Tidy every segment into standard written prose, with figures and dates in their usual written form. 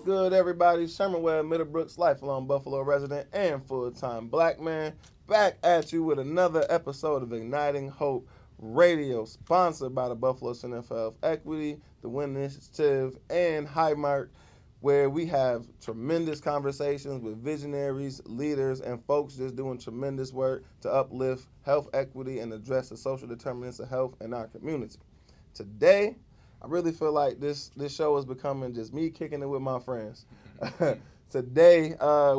good, everybody? Sherman Webb, Middlebrooks, lifelong Buffalo resident and full-time black man, back at you with another episode of Igniting Hope Radio, sponsored by the Buffalo Center for Health Equity, the Win Initiative, and Highmark, where we have tremendous conversations with visionaries, leaders, and folks just doing tremendous work to uplift health equity and address the social determinants of health in our community. Today, I really feel like this show is becoming just me kicking it with my friends. Today,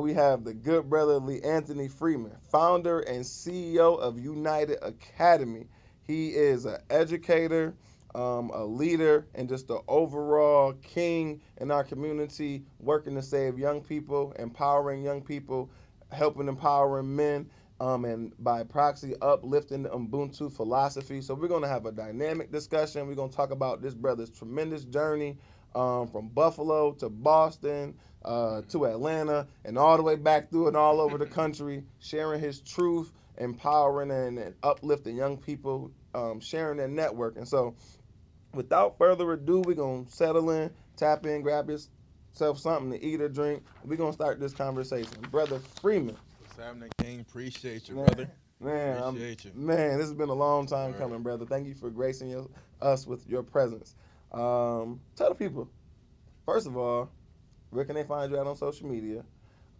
we have the good brother LeAnthony Freeman, founder and CEO of YounitED Academy. He is an educator, a leader, and just the overall king in our community, working to save young people, empowering young people, helping empowering men, and by proxy, uplifting the Ubuntu philosophy. So we're going to have a dynamic discussion. We're going to talk about this brother's tremendous journey from Buffalo to Boston to Atlanta and all the way back through and all over the country, sharing his truth, empowering and uplifting young people, sharing their network. And so without further ado, we're going to settle in, tap in, grab yourself something to eat or drink. We're going to start this conversation. Brother Freeman. What's happening, King? Appreciate you, brother. Appreciate you. Man, this has been a long time coming, brother. Thank you for gracing us with your presence. Tell the people, first of all, where can they find you out on social media?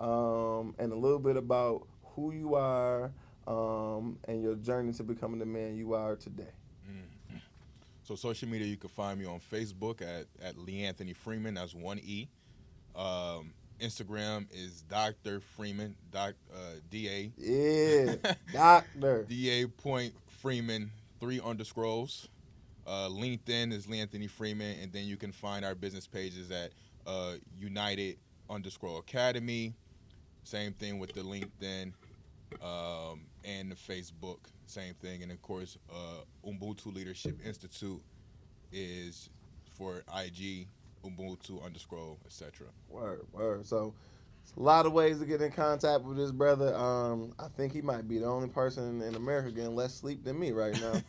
And a little bit about who you are and your journey to becoming the man you are today. So social media, you can find me on Facebook at LeAnthony Freeman. That's one E. Instagram is Dr. Freeman, D-A. Yeah, Doctor. D-A point Freeman, 3 underscores. LinkedIn is LeAnthony Freeman, and then you can find our business pages at YounitED _ Academy. Same thing with the LinkedIn and the Facebook. Same thing. And, of course, Ubuntu Leadership Institute is for IG, Ubuntu _ etc. Word. So, it's a lot of ways to get in contact with this brother. I think he might be the only person in America getting less sleep than me right now.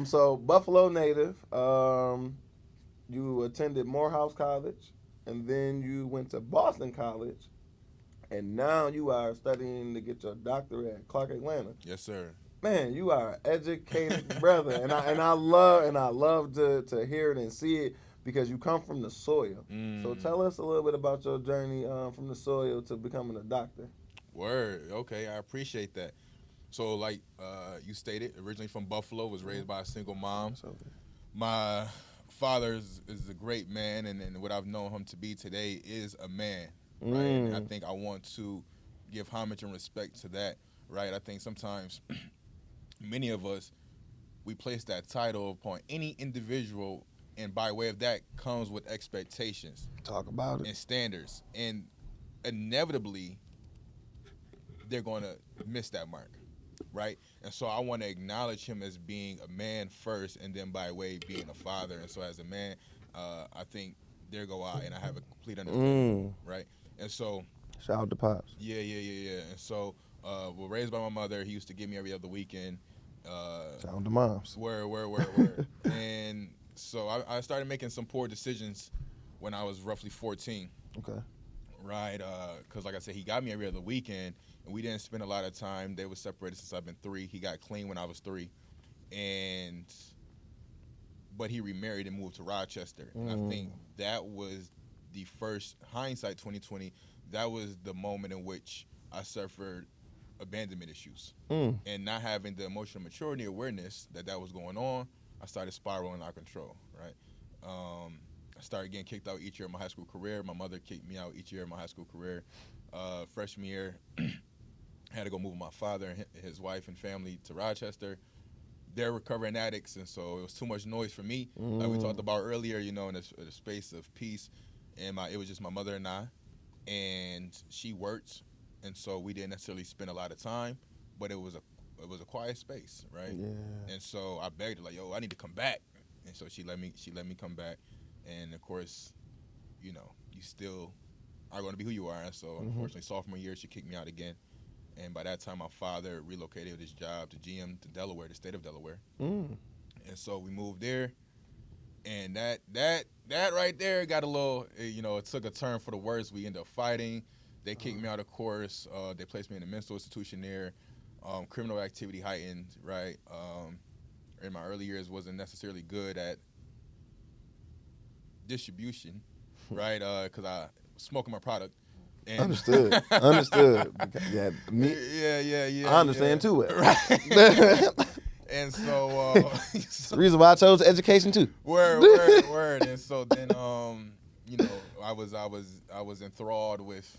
So, Buffalo native. You attended Morehouse College, and then you went to Boston College, and now you are studying to get your doctorate at Clark Atlanta. Yes, sir. Man, you are an educated brother, and I love to hear it and see it because you come from the soil. So tell us a little bit about your journey from the soil to becoming a doctor. Word. Okay, I appreciate that. So, like you stated, originally from Buffalo, was raised by a single mom. My father is a great man, and what I've known him to be today is a man, right? And I think I want to give homage and respect to that, right? I think sometimes many of us, we place that title upon any individual, and by way of that comes with expectations. Talk about it. And standards. And inevitably, they're going to miss that mark, right? And so I want to acknowledge him as being a man first, and then by way being a father. And so as a man, I think there go I, and I have a complete understanding, right? And so shout out to Pops. Yeah. And so we're raised by my mother. He used to give me every other weekend. Shout out to moms. Word. And so I started making some poor decisions when I was roughly 14. Okay. Right, because like I said, he got me every other weekend, and we didn't spend a lot of time. They were separated since I've been 3. He got clean when I was 3, but he remarried and moved to Rochester. And I think that was the first, hindsight 2020, that was the moment in which I suffered abandonment issues. And not having the emotional maturity awareness that was going on, I started spiraling out of control, right? I started getting kicked out each year of my high school career. My mother kicked me out each year of my high school career. Freshman year, I had to go move with my father and his wife and family to Rochester. They're recovering addicts, and so it was too much noise for me. Like we talked about earlier, in a space of peace, and it was just my mother and I, and she worked, and so we didn't necessarily spend a lot of time, but it was a quiet space, right? Yeah. And so I begged her, like, yo, I need to come back, and so she let me come back. And, of course, you still are going to be who you are. And so, unfortunately, sophomore year, she kicked me out again. And by that time, my father relocated his job to GM to Delaware, the state of Delaware. And so we moved there. And that right there got a little, it took a turn for the worse. We ended up fighting. They kicked me out of course. They placed me in a mental institution there. Criminal activity heightened, right? In my early years, wasn't necessarily good at distribution, right? Because I was smoking my product. And Understood. Yeah, me. Yeah. I understand too well. Right. And so, It's the reason why I chose education too. Word. And so then, I was enthralled with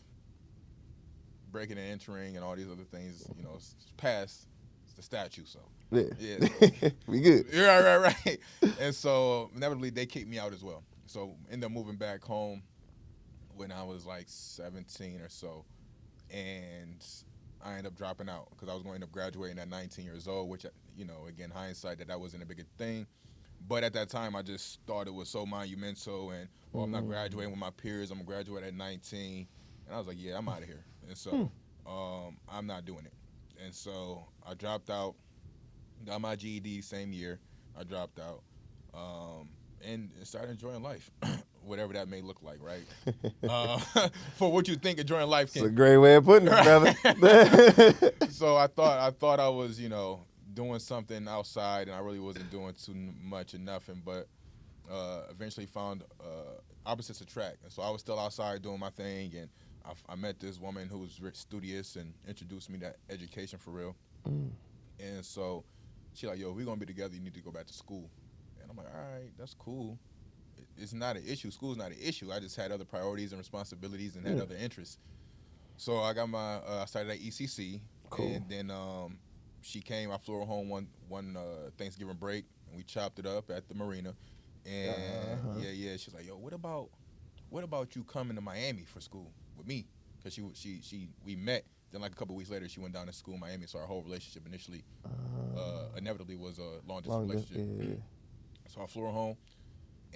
breaking and entering and all these other things. It's past the statute, so Yeah. So, We good. right. And so inevitably they kicked me out as well. So ended up moving back home when I was like 17 or so, and I ended up dropping out because I was going to end up graduating at 19 years old, which, again, hindsight, that wasn't a big thing. But at that time, I just thought it was so monumental, and, I'm not graduating with my peers. I'm going to graduate at 19. And I was like, yeah, I'm out of here. And so I'm not doing it. And so I dropped out, got my GED same year. I dropped out and started enjoying life. Whatever that may look like, right? For what you think enjoying life can. It's a great way of putting it, brother. So I thought I was, doing something outside, and I really wasn't doing too much of nothing. But eventually found opposites attract, and so I was still outside doing my thing, and I met this woman who was studious and introduced me to education for real. And so she like, yo, we're gonna be together. You need to go back to school. And I'm like, all right, that's cool. It's not an issue. School's not an issue. I just had other priorities and responsibilities and had other interests. So I got I started at ECC. Cool. And then she came. I flew her home one Thanksgiving break, and we chopped it up at the marina. And yeah. She's like, yo, what about you coming to Miami for school with me? Because we met. Then like a couple weeks later, she went down to school in Miami. So our whole relationship initially, inevitably, was a long distance relationship. Yeah. So I flew her home.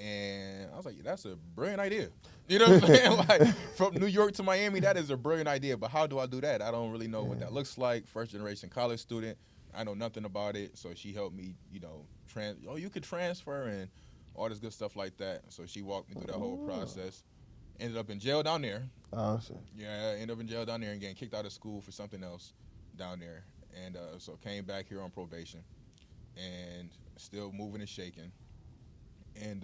And I was like, yeah, that's a brilliant idea. You know what I'm saying? Like, from New York to Miami, that is a brilliant idea. But how do I do that? I don't really know what that looks like. First generation college student. I know nothing about it. So she helped me, you could transfer and all this good stuff like that. So she walked me through that whole process. Ended up in jail down there. Oh, shit. Yeah, ended up in jail down there and getting kicked out of school for something else down there. And so came back here on probation and still moving and shaking. And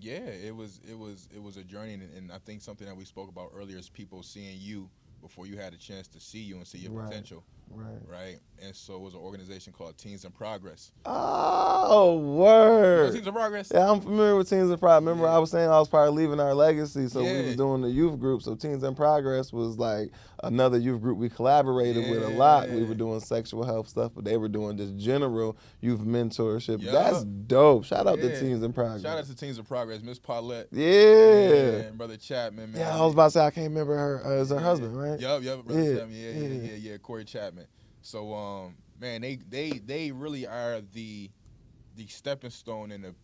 it was a journey, and I think something that we spoke about earlier is people seeing you before you had a chance to see you and see your potential. Right. And so it was an organization called Teens in Progress. Oh, word. You know Teens in Progress? Yeah, I'm familiar with Teens in Progress. Remember, I was saying I was probably leaving our legacy, so we was doing the youth group. So Teens in Progress was like another youth group we collaborated with a lot. We were doing sexual health stuff, but they were doing just general youth mentorship. Yep. That's dope. Shout out to Teens in Progress. Shout out to Teens in Progress. Miss Paulette. Yeah. And Brother Chapman, man. Yeah, I was about to say, I can't remember her as her husband, right? Yep. Brother Chapman. Yeah. Corey Chapman. So, man, they really are the stepping stone and the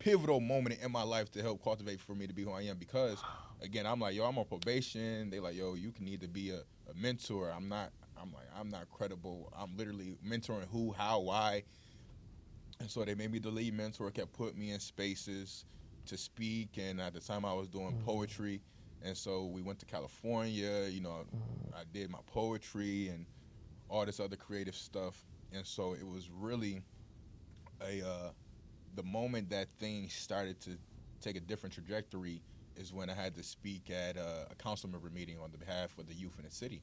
pivotal moment in my life to help cultivate for me to be who I am. Because, again, I'm like, yo, I'm on probation. They like, yo, you can need to be a mentor. I'm not credible. I'm literally mentoring who, how, why. And so they made me the lead mentor, kept putting me in spaces to speak. And at the time I was doing poetry. And so we went to California, I did my poetry and all this other creative stuff. And so it was really the moment that things started to take a different trajectory is when I had to speak at a council member meeting on the behalf of the youth in the city.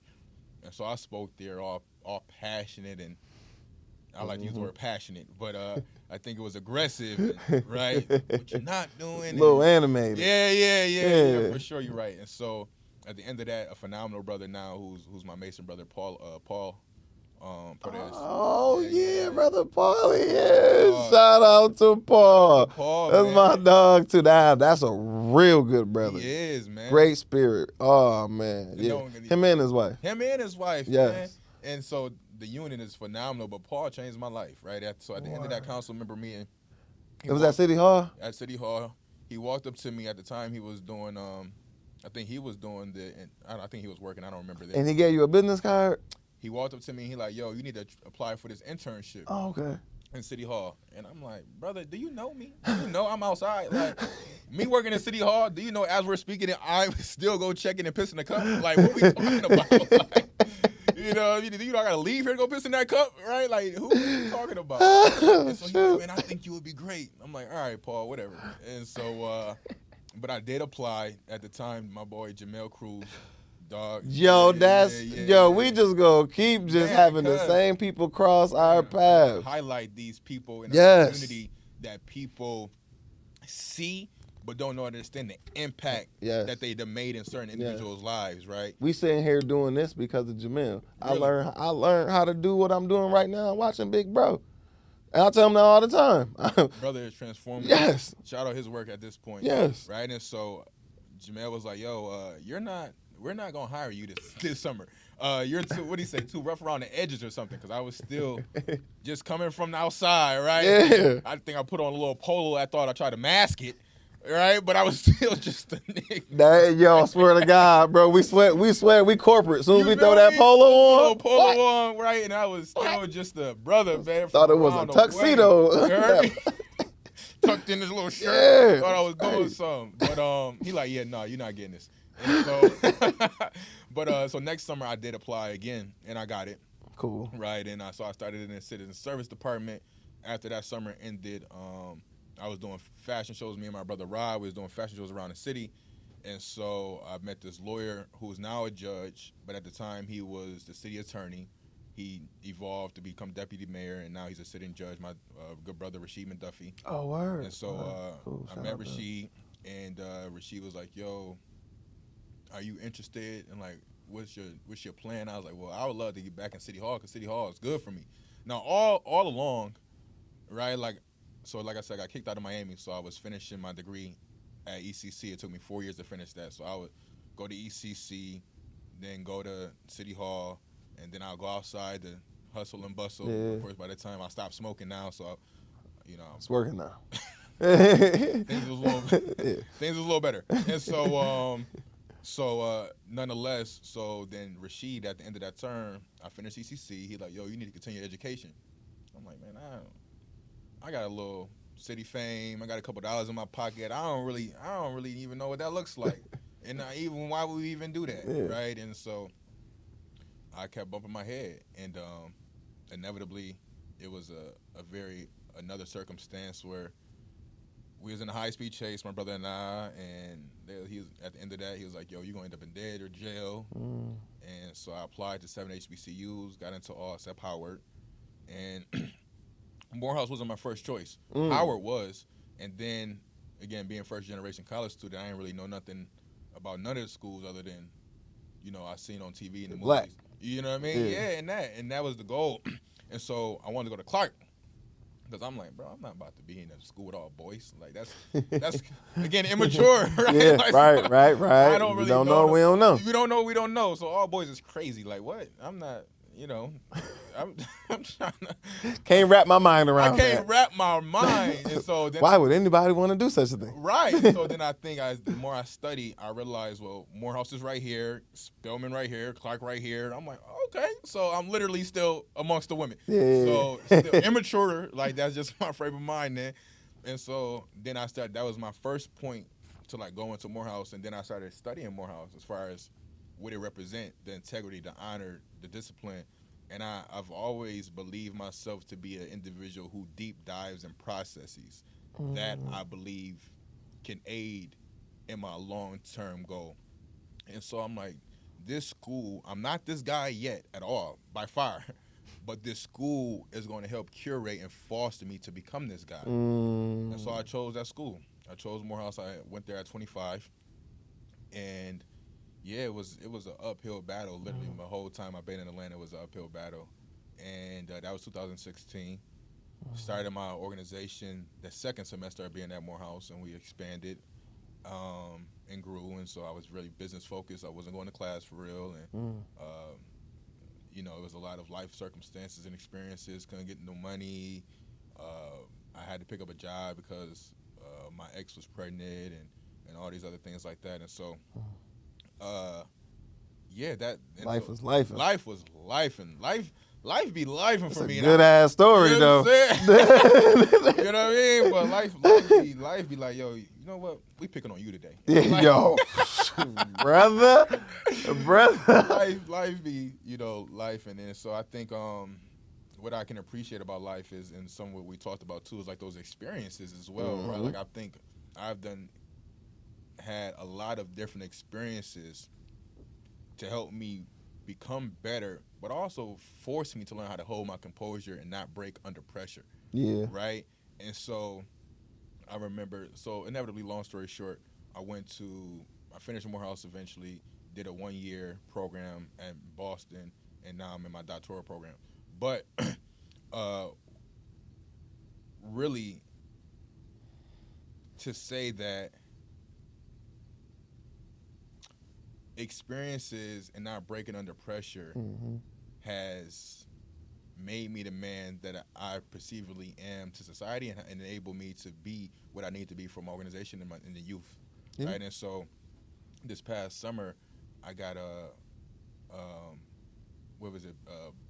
And so I spoke there all passionate, and I like to use the word passionate, but I think it was aggressive, right? What you're not doing. A little animated. Yeah, for sure, you're right. And so at the end of that, a phenomenal brother now who's my Mason brother, Paul Perez. Oh, yeah, brother Paul. Yeah, shout out to Paul. That's man. My dog, too. That's a real good brother. He is, man. Great spirit. Oh, man. Yeah. Him and his wife. Yes. Man. And so the unit is phenomenal, but Paul changed my life, right? So at the end of that council member meeting. It was at City Hall? At City Hall. He walked up to me at the time. He was doing, I think he was working. I don't remember that. And he gave you a business card? He walked up to me and he like, yo, you need to apply for this internship. Oh, okay. in City Hall. And I'm like, brother, do you know me? Do you know I'm outside? Like, me working in City Hall, do you know as we're speaking, I still go checking and piss in the cup? Like, what we talking about? Like, you know, I gotta leave here to go piss in that cup, right? Like, who are you talking about? And so he's like, man, I think you would be great. I'm like, all right, Paul, whatever. And so, but I did apply at the time. My boy Jamel Cruz, dog. Yo, we just gonna keep just having the same people cross our paths. Highlight these people in the community that people see but don't understand the impact that they made in certain individuals' lives, right? We sitting here doing this because of Jamil. Really? I learned how to do what I'm doing right now watching Big Bro. And I tell him that all the time. Brother is transformative. Yes. Shout out his work at this point. Yes. Right? And so Jamel was like, yo, we're not gonna hire you this summer. You're too rough around the edges or something, because I was still just coming from the outside, right? Yeah. I think I put on a little polo. I thought I tried to mask it, right? But I was still just a nigga. Yo, I swear to God, bro, we corporate. As soon as we throw that polo on, right? And I was still just a brother, man. Thought it was a tuxedo. Tucked in this little shirt. Yeah. Thought I was doing something. But he like, yeah, no, you're not getting this. And so, so next summer I did apply again, and I got it. Cool. Right, and so I started in the citizen service department. After that summer ended, I was doing fashion shows. Me and my brother Rod was doing fashion shows around the city, and so I met this lawyer who is now a judge, but at the time he was the city attorney. He evolved to become deputy mayor, and now he's a sitting judge. My good brother Rashid McDuffie. Oh, word. And so cool. I met Rashid, and Rashid was like, "Yo, are you interested in, like, what's your plan?" I was like, well, I would love to get back in City Hall, because City Hall is good for me. Now, all along, right, like I said, I got kicked out of Miami, so I was finishing my degree at ECC. It took me 4 years to finish that. So I would go to ECC, then go to City Hall, and then I'll go outside to hustle and bustle. Yeah. Of course, by the time I stopped smoking now, so, it's working now. things was a little better. And so, nonetheless, so then Rashid, at the end of that term, I finished ECC. He's like, yo, you need to continue education. I'm like, man, I got a little city fame. I got a couple dollars in my pocket. I don't really even know what that looks like. And even why would we even do that, right? And so I kept bumping my head. And inevitably, it was another circumstance where we was in a high-speed chase, my brother and I, and he was, at the end of that, he was like, yo, you're going to end up in dead or jail. And so I applied to 7 HBCUs, got into all except Howard. And Morehouse wasn't my first choice. Howard was. And then, again, being first-generation college student, I didn't really know nothing about none of the schools other than, I seen on TV in the movies. You know what I mean? Yeah, and that was the goal. And so I wanted to go to Clark. Because I'm like, bro, I'm not about to be in a school with all boys. Like, that's again, immature, right? Yeah, like, right. I don't really we don't know. We don't know. If we don't know, we don't know. So all boys is crazy. Like, what? I'm not, I'm trying to. Can't wrap my mind around that. I can't wrap my mind. And so then why would anybody want to do such a thing? Right. So then I think the more I study, I realize, well, Morehouse is right here, Spelman right here, Clark right here. I'm like, okay. So I'm literally still amongst the women. Yeah. So still immature. Like, that's just my frame of mind then. And so then that was my first point to, like, go into Morehouse. And then I started studying Morehouse as far as what it represent, the integrity, the honor, the discipline. And I've always believed myself to be an individual who deep dives in processes that I believe can aid in my long-term goal. And so I'm like, this school, I'm not this guy yet at all, by far, but this school is going to help curate and foster me to become this guy. And so I chose that school. I chose Morehouse. I went there at 25. And yeah, it was an uphill battle. Literally, my whole time I've been in Atlanta was an uphill battle. And that was 2016. Started my organization the second semester of being at Morehouse, and we expanded and grew. And so I was really business focused. I wasn't going to class for real. And, it was a lot of life circumstances and experiences. Couldn't get no money. I had to pick up a job because my ex was pregnant and all these other things like that. And so... life was life. Life was life, and life be life for It's a me. good ass story, you though. know what I'm saying? You know what I mean? But life be like, yo, you know what? We picking on you today. Yeah, Like, yo, brother. life be, life, and then so I think what I can appreciate about life is, and some of what we talked about too, is like those experiences as well, right? Like I think I've had a lot of different experiences to help me become better, but also force me to learn how to hold my composure and not break under pressure. Yeah. Right? And so I remember, so inevitably, long story short, I finished Morehouse eventually, did a 1-year program at Boston, and now I'm in my doctoral program. But really, to say that experiences and not breaking under pressure has made me the man that I perceivably am to society, and enabled me to be what I need to be for my organization in the youth. Yeah. Right? And so this past summer, I got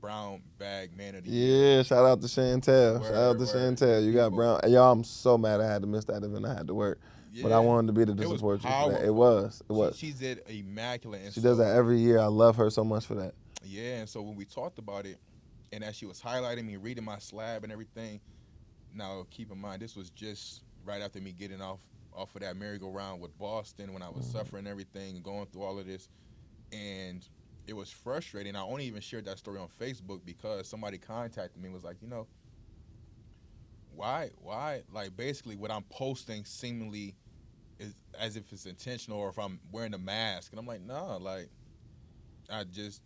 brown bag man of the year. Yeah, shout out to Chantel. Word, Shout out to word. Chantel. You got People. brown. Y'all, I'm so mad I had to miss that event. I had to work. But I Yeah. wanted to be there to It was support you for that. It powerful. was. She did immaculate. And She does that every year. I love her so much for that. Yeah, and so when we talked about it, and as she was highlighting me, reading my slab and everything, now keep in mind, this was just right after me getting off of that merry-go-round with Boston when I was suffering everything and going through all of this. And it was frustrating. I only even shared that story on Facebook because somebody contacted me and was like, why, like basically what I'm posting seemingly is as if it's intentional or if I'm wearing a mask. And I'm like, nah, like I just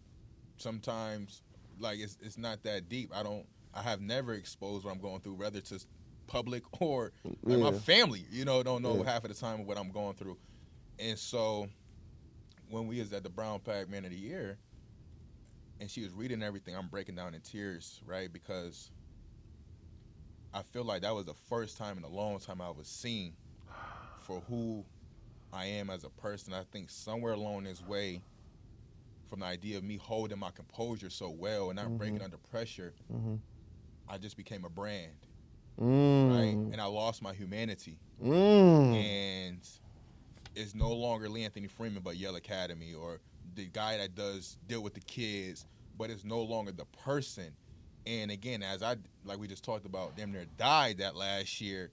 sometimes like it's not that deep. I have never exposed what I'm going through, whether to public or like my family, don't know half of the time of what I'm going through. And so when we was at the Brown Pack Man of the Year and she was reading everything, I'm breaking down in tears, right? Because I feel like that was the first time in a long time I was seen for who I am as a person. I think somewhere along this way, from the idea of me holding my composure so well and not breaking under pressure, I just became a brand, right? And I lost my humanity. And it's no longer LeAnthony Freeman, but Yale Academy, or the guy that does deal with the kids, but it's no longer the person. And again, like we just talked about, damn near died that last year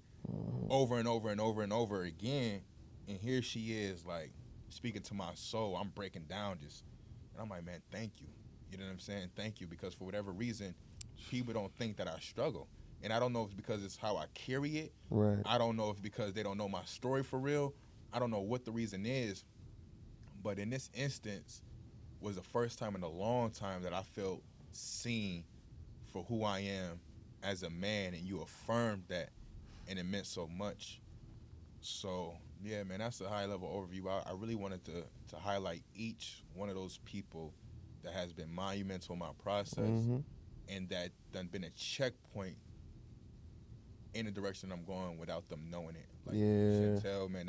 over and over and over and over again. And here she is, like, speaking to my soul. I'm breaking down just, and I'm like, man, thank you. You know what I'm saying? Thank you, because for whatever reason, people don't think that I struggle. And I don't know if it's because it's how I carry it. Right. I don't know if it's because they don't know my story for real. I don't know what the reason is. But in this instance, was the first time in a long time that I felt seen for who I am as a man, and you affirmed that, and it meant so much. So, yeah, man, that's a high-level overview. I really wanted to highlight each one of those people that has been monumental in my process and that done been a checkpoint in the direction I'm going without them knowing it. Like Chantel, man,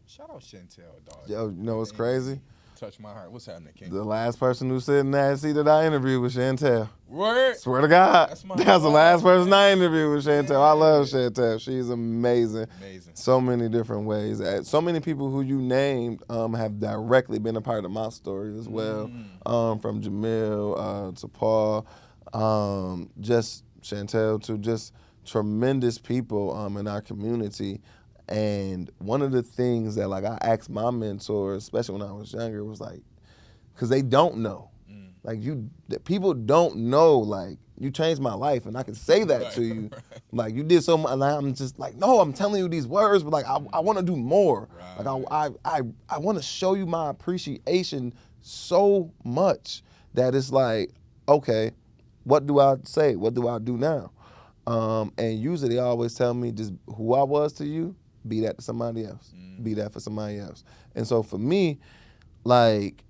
shout out Chantel, dog. Yo, you know what's crazy? Touch my heart. What's happening, King? The last person who sat in that seat that I interviewed was Chantel. Word. Swear to God. That's the last person I interviewed was Chantel. Yeah. I love Chantel. She's amazing. Amazing. So many different ways. So many people who you named have directly been a part of my story as well. From Jamil to Paul, just Chantel, to just tremendous people in our community. And one of the things that like I asked my mentors, especially when I was younger, was like, because they don't know. Like people don't know, like, you changed my life, and I can say that to you. Like, you did so much, and I'm just like, no, I'm telling you these words, but like, I want to do more. Like, I want to show you my appreciation so much that it's like, okay, what do I say? What do I do now? And usually they always tell me just who I was to you, be that to somebody else. Be that for somebody else. And so for me, like,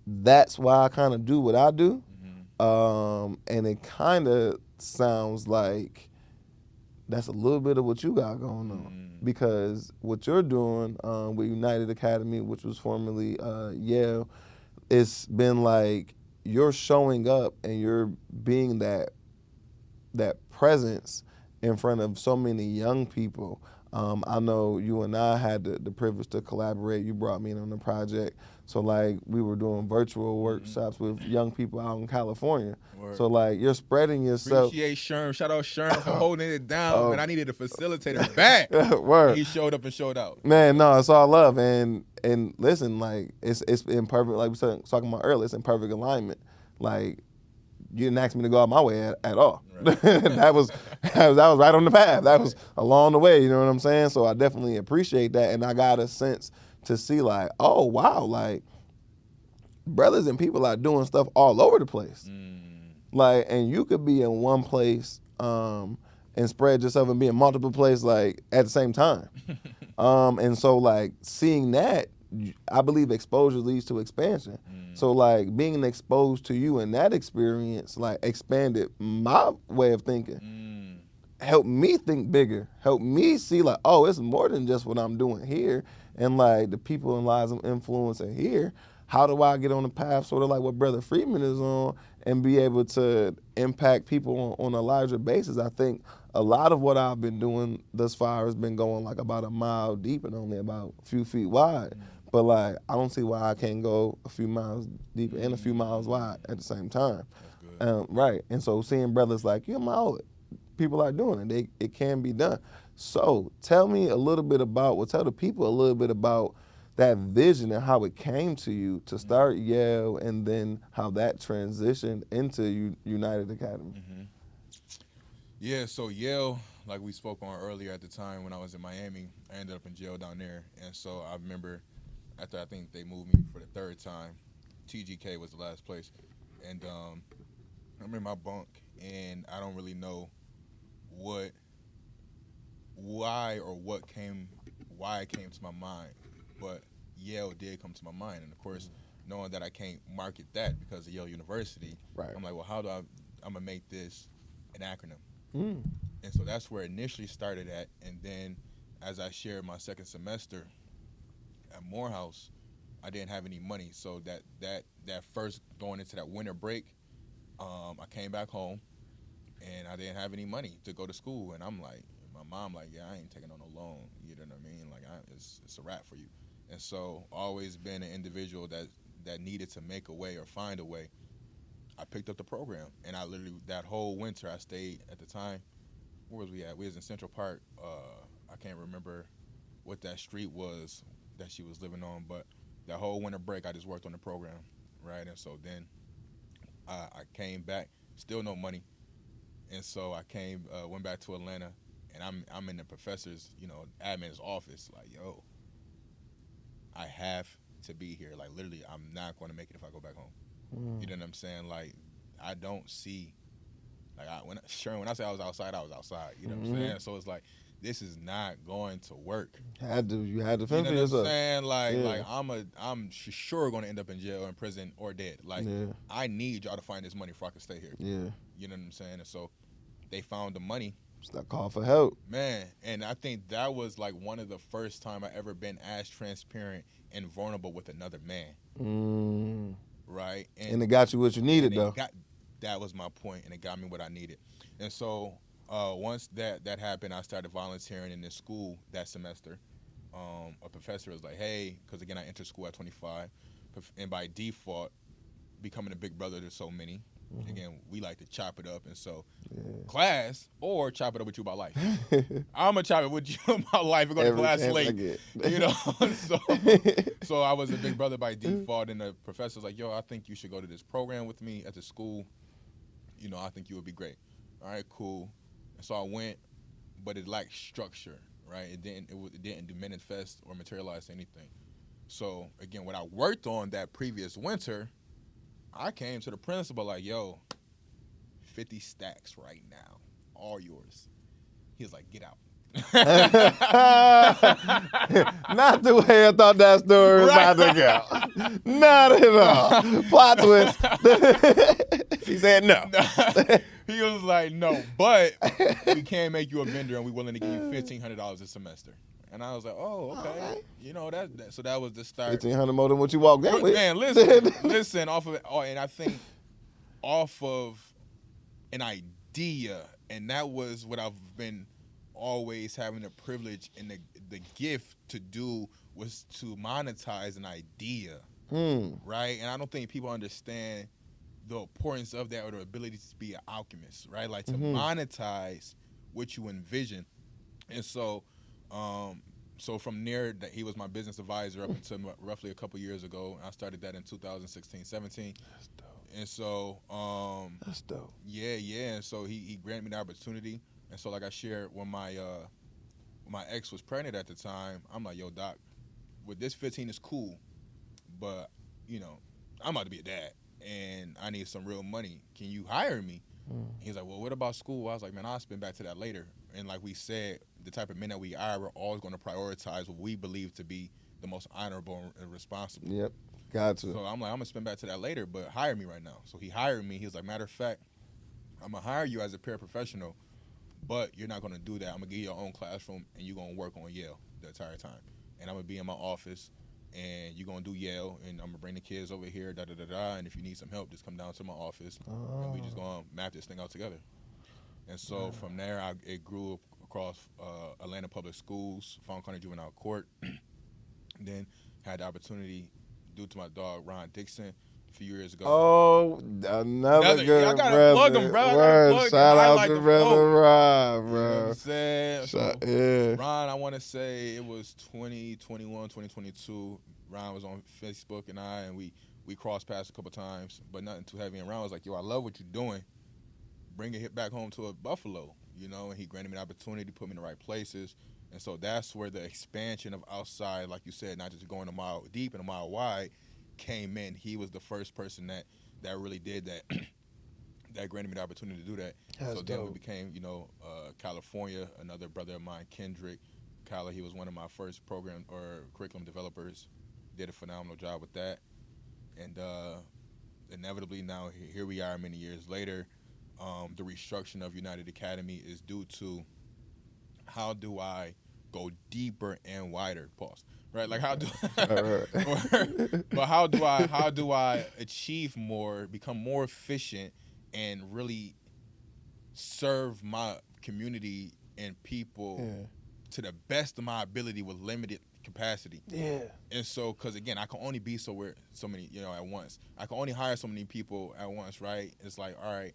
that's why I kind of do what I do. And it kind of sounds like that's a little bit of what you got going on. Because what you're doing with YounitED Academy, which was formerly Yale, it's been like you're showing up and you're being that presence in front of so many young people. I know you and I had the privilege to collaborate. You brought me in on the project. So, like, we were doing virtual workshops with young people out in California. Word. So, like, you're spreading yourself. Appreciate Sherm. Shout out Sherm for holding it down. Man, I needed a facilitator back. Word. He showed up and showed out. Man, no, it's all love. And listen, like, it's in perfect, like we said, talking about earlier, it's in perfect alignment. Like, you didn't ask me to go out my way at all. Right. that was right on the path. That was along the way, you know what I'm saying? So I definitely appreciate that. And I got a sense to see, like, oh, wow, like, brothers and people are doing stuff all over the place. Like, and you could be in one place and spread yourself and be in multiple places, like, at the same time. And so, like, seeing that, I believe exposure leads to expansion. So, like, being exposed to you in that experience, like, expanded my way of thinking. Helped me think bigger. Helped me see, like, oh, it's more than just what I'm doing here. And, like, the people and lives I'm influencing here. How do I get on the path sort of like what Brother Freeman is on and be able to impact people on a larger basis? I think a lot of what I've been doing thus far has been going like about a mile deep and only about a few feet wide. But, like, I don't see why I can't go a few miles deep and a few miles wide at the same time. Right. And so seeing brothers like you, people are doing it. It can be done. So tell me a little bit about, tell the people a little bit about that vision and how it came to you to start Yale and then how that transitioned into YounitED Academy. Yeah, so Yale, like we spoke on earlier at the time when I was in Miami, I ended up in jail down there. And so I remember after I think they moved me for the third time, TGK was the last place. And I'm in my bunk and I don't really know why it came to my mind. But Yale did come to my mind. And, of course, knowing that I can't market that because of Yale University, right. I'm like, well, how do I'm going to make this an acronym? And so that's where it initially started at. And then as I shared my second semester at Morehouse, I didn't have any money. So that first going into that winter break, I came back home, and I didn't have any money to go to school. And I'm like, my mom like, yeah, I ain't taking on no loan. You know what I mean? Like, it's a wrap for you. And so always been an individual that needed to make a way or find a way. I picked up the program, and I literally, that whole winter I stayed at the time. Where was we at? We was in Central Park. I can't remember what that street was that she was living on, but that whole winter break I just worked on the program, right? And so then I came back, still no money. And so I went back to Atlanta, and I'm in the professor's, admin's office, like, yo, I have to be here. Like, literally, I'm not going to make it if I go back home. You know what I'm saying? Like, I don't see, like, when I say I was outside, you know what I'm saying? So it's like, this is not going to work. You had to fend for yourself. You know what I'm saying? Like, I'm sure going to end up in jail, in prison, or dead. Like, I need y'all to find this money before I can stay here. Yeah. You know what I'm saying? And so they found the money. It's that call for help. Man, and I think that was, like, one of the first time I ever been as transparent and vulnerable with another man. Right? And it got you what you needed, though. That was my point, and it got me what I needed. And so once that happened, I started volunteering in this school that semester. A professor was like, hey, because, again, I entered school at 25, and by default, becoming a big brother to so many, again, we like to chop it up. And so class, or chop it up with you about life. I'm going to chop it with you about life and go to class late. So I was a big brother by default, and the professor's like, yo, I think you should go to this program with me at the school. I think you would be great. All right, cool. And so I went, but it lacked structure, right? It didn't manifest or materialize anything. So, again, what I worked on that previous winter, I came to the principal like, yo, 50 stacks right now, all yours. He was like, get out. Not the way I thought that story was about to go. Not at all. Plot twist. He said no. He was like, no, but we can make you a vendor, and we're willing to give you $1,500 a semester. And I was like, oh, okay. Right. So that was the start. $1,500 more than what you walked in with. Man, listen, off of it. Oh, and I think off of an idea, and that was what I've been always having the privilege and the gift to do, was to monetize an idea, right? And I don't think people understand the importance of that, or the ability to be an alchemist, right? Like to monetize what you envision. And so, so from there, that he was my business advisor up until roughly a couple years ago. I started that in 2016, 17. That's dope. And so, That's dope. yeah. And so he granted me the opportunity. And so, like I shared, when my ex was pregnant at the time, I'm like, yo, doc, with this 15 is cool, but you know, I'm about to be a dad, and I need some real money. Can you hire me? He's like, well, what about school? I was like, man, I'll spin back to that later. And like we said, the type of men that we hire, we're always going to prioritize what we believe to be the most honorable and responsible. Yep, got to. So I'm like, I'm going to spin back to that later, but hire me right now. So he hired me. He was like, matter of fact, I'm going to hire you as a paraprofessional, but you're not going to do that. I'm going to give you your own classroom, and you're going to work on Yale the entire time. And I'm going to be in my office, and you're going to do Yale, and I'm going to bring the kids over here, and if you need some help, just come down to my office, and we just going to map this thing out together. And so from there, it grew across Atlanta Public Schools, Fulton County Juvenile Court. Then had the opportunity, due to my dog, Ron Dixon, a few years ago. Oh, another good I gotta brother. plug him, bro. Word. Shout out like to brother Ron, bro. You know what I'm saying? Yeah. Ron, I want to say it was 2021, 2022. Ron was on Facebook, and we crossed paths a couple times, but nothing too heavy. And Ron was like, yo, I love what you're doing. Bring it back home to Buffalo, you know, and he granted me the opportunity to put me in the right places. And so that's where the expansion of outside, like you said, not just going a mile deep and a mile wide, came in. He was the first person that really did that, that granted me the opportunity to do that. That's so then dope. we became, you know, California, another brother of mine, Kendrick Kala, he was one of my first program or curriculum developers, did a phenomenal job with that. And inevitably now, here we are many years later. The restructuring of YounitED Academy is due to how do I go deeper and wider, pause, right? Like how do but how do I achieve more, become more efficient, and really serve my community and people to the best of my ability with limited capacity. Yeah. And so, because again, I can only be so many, you know, at once. I can only hire so many people at once, right? It's like, all right.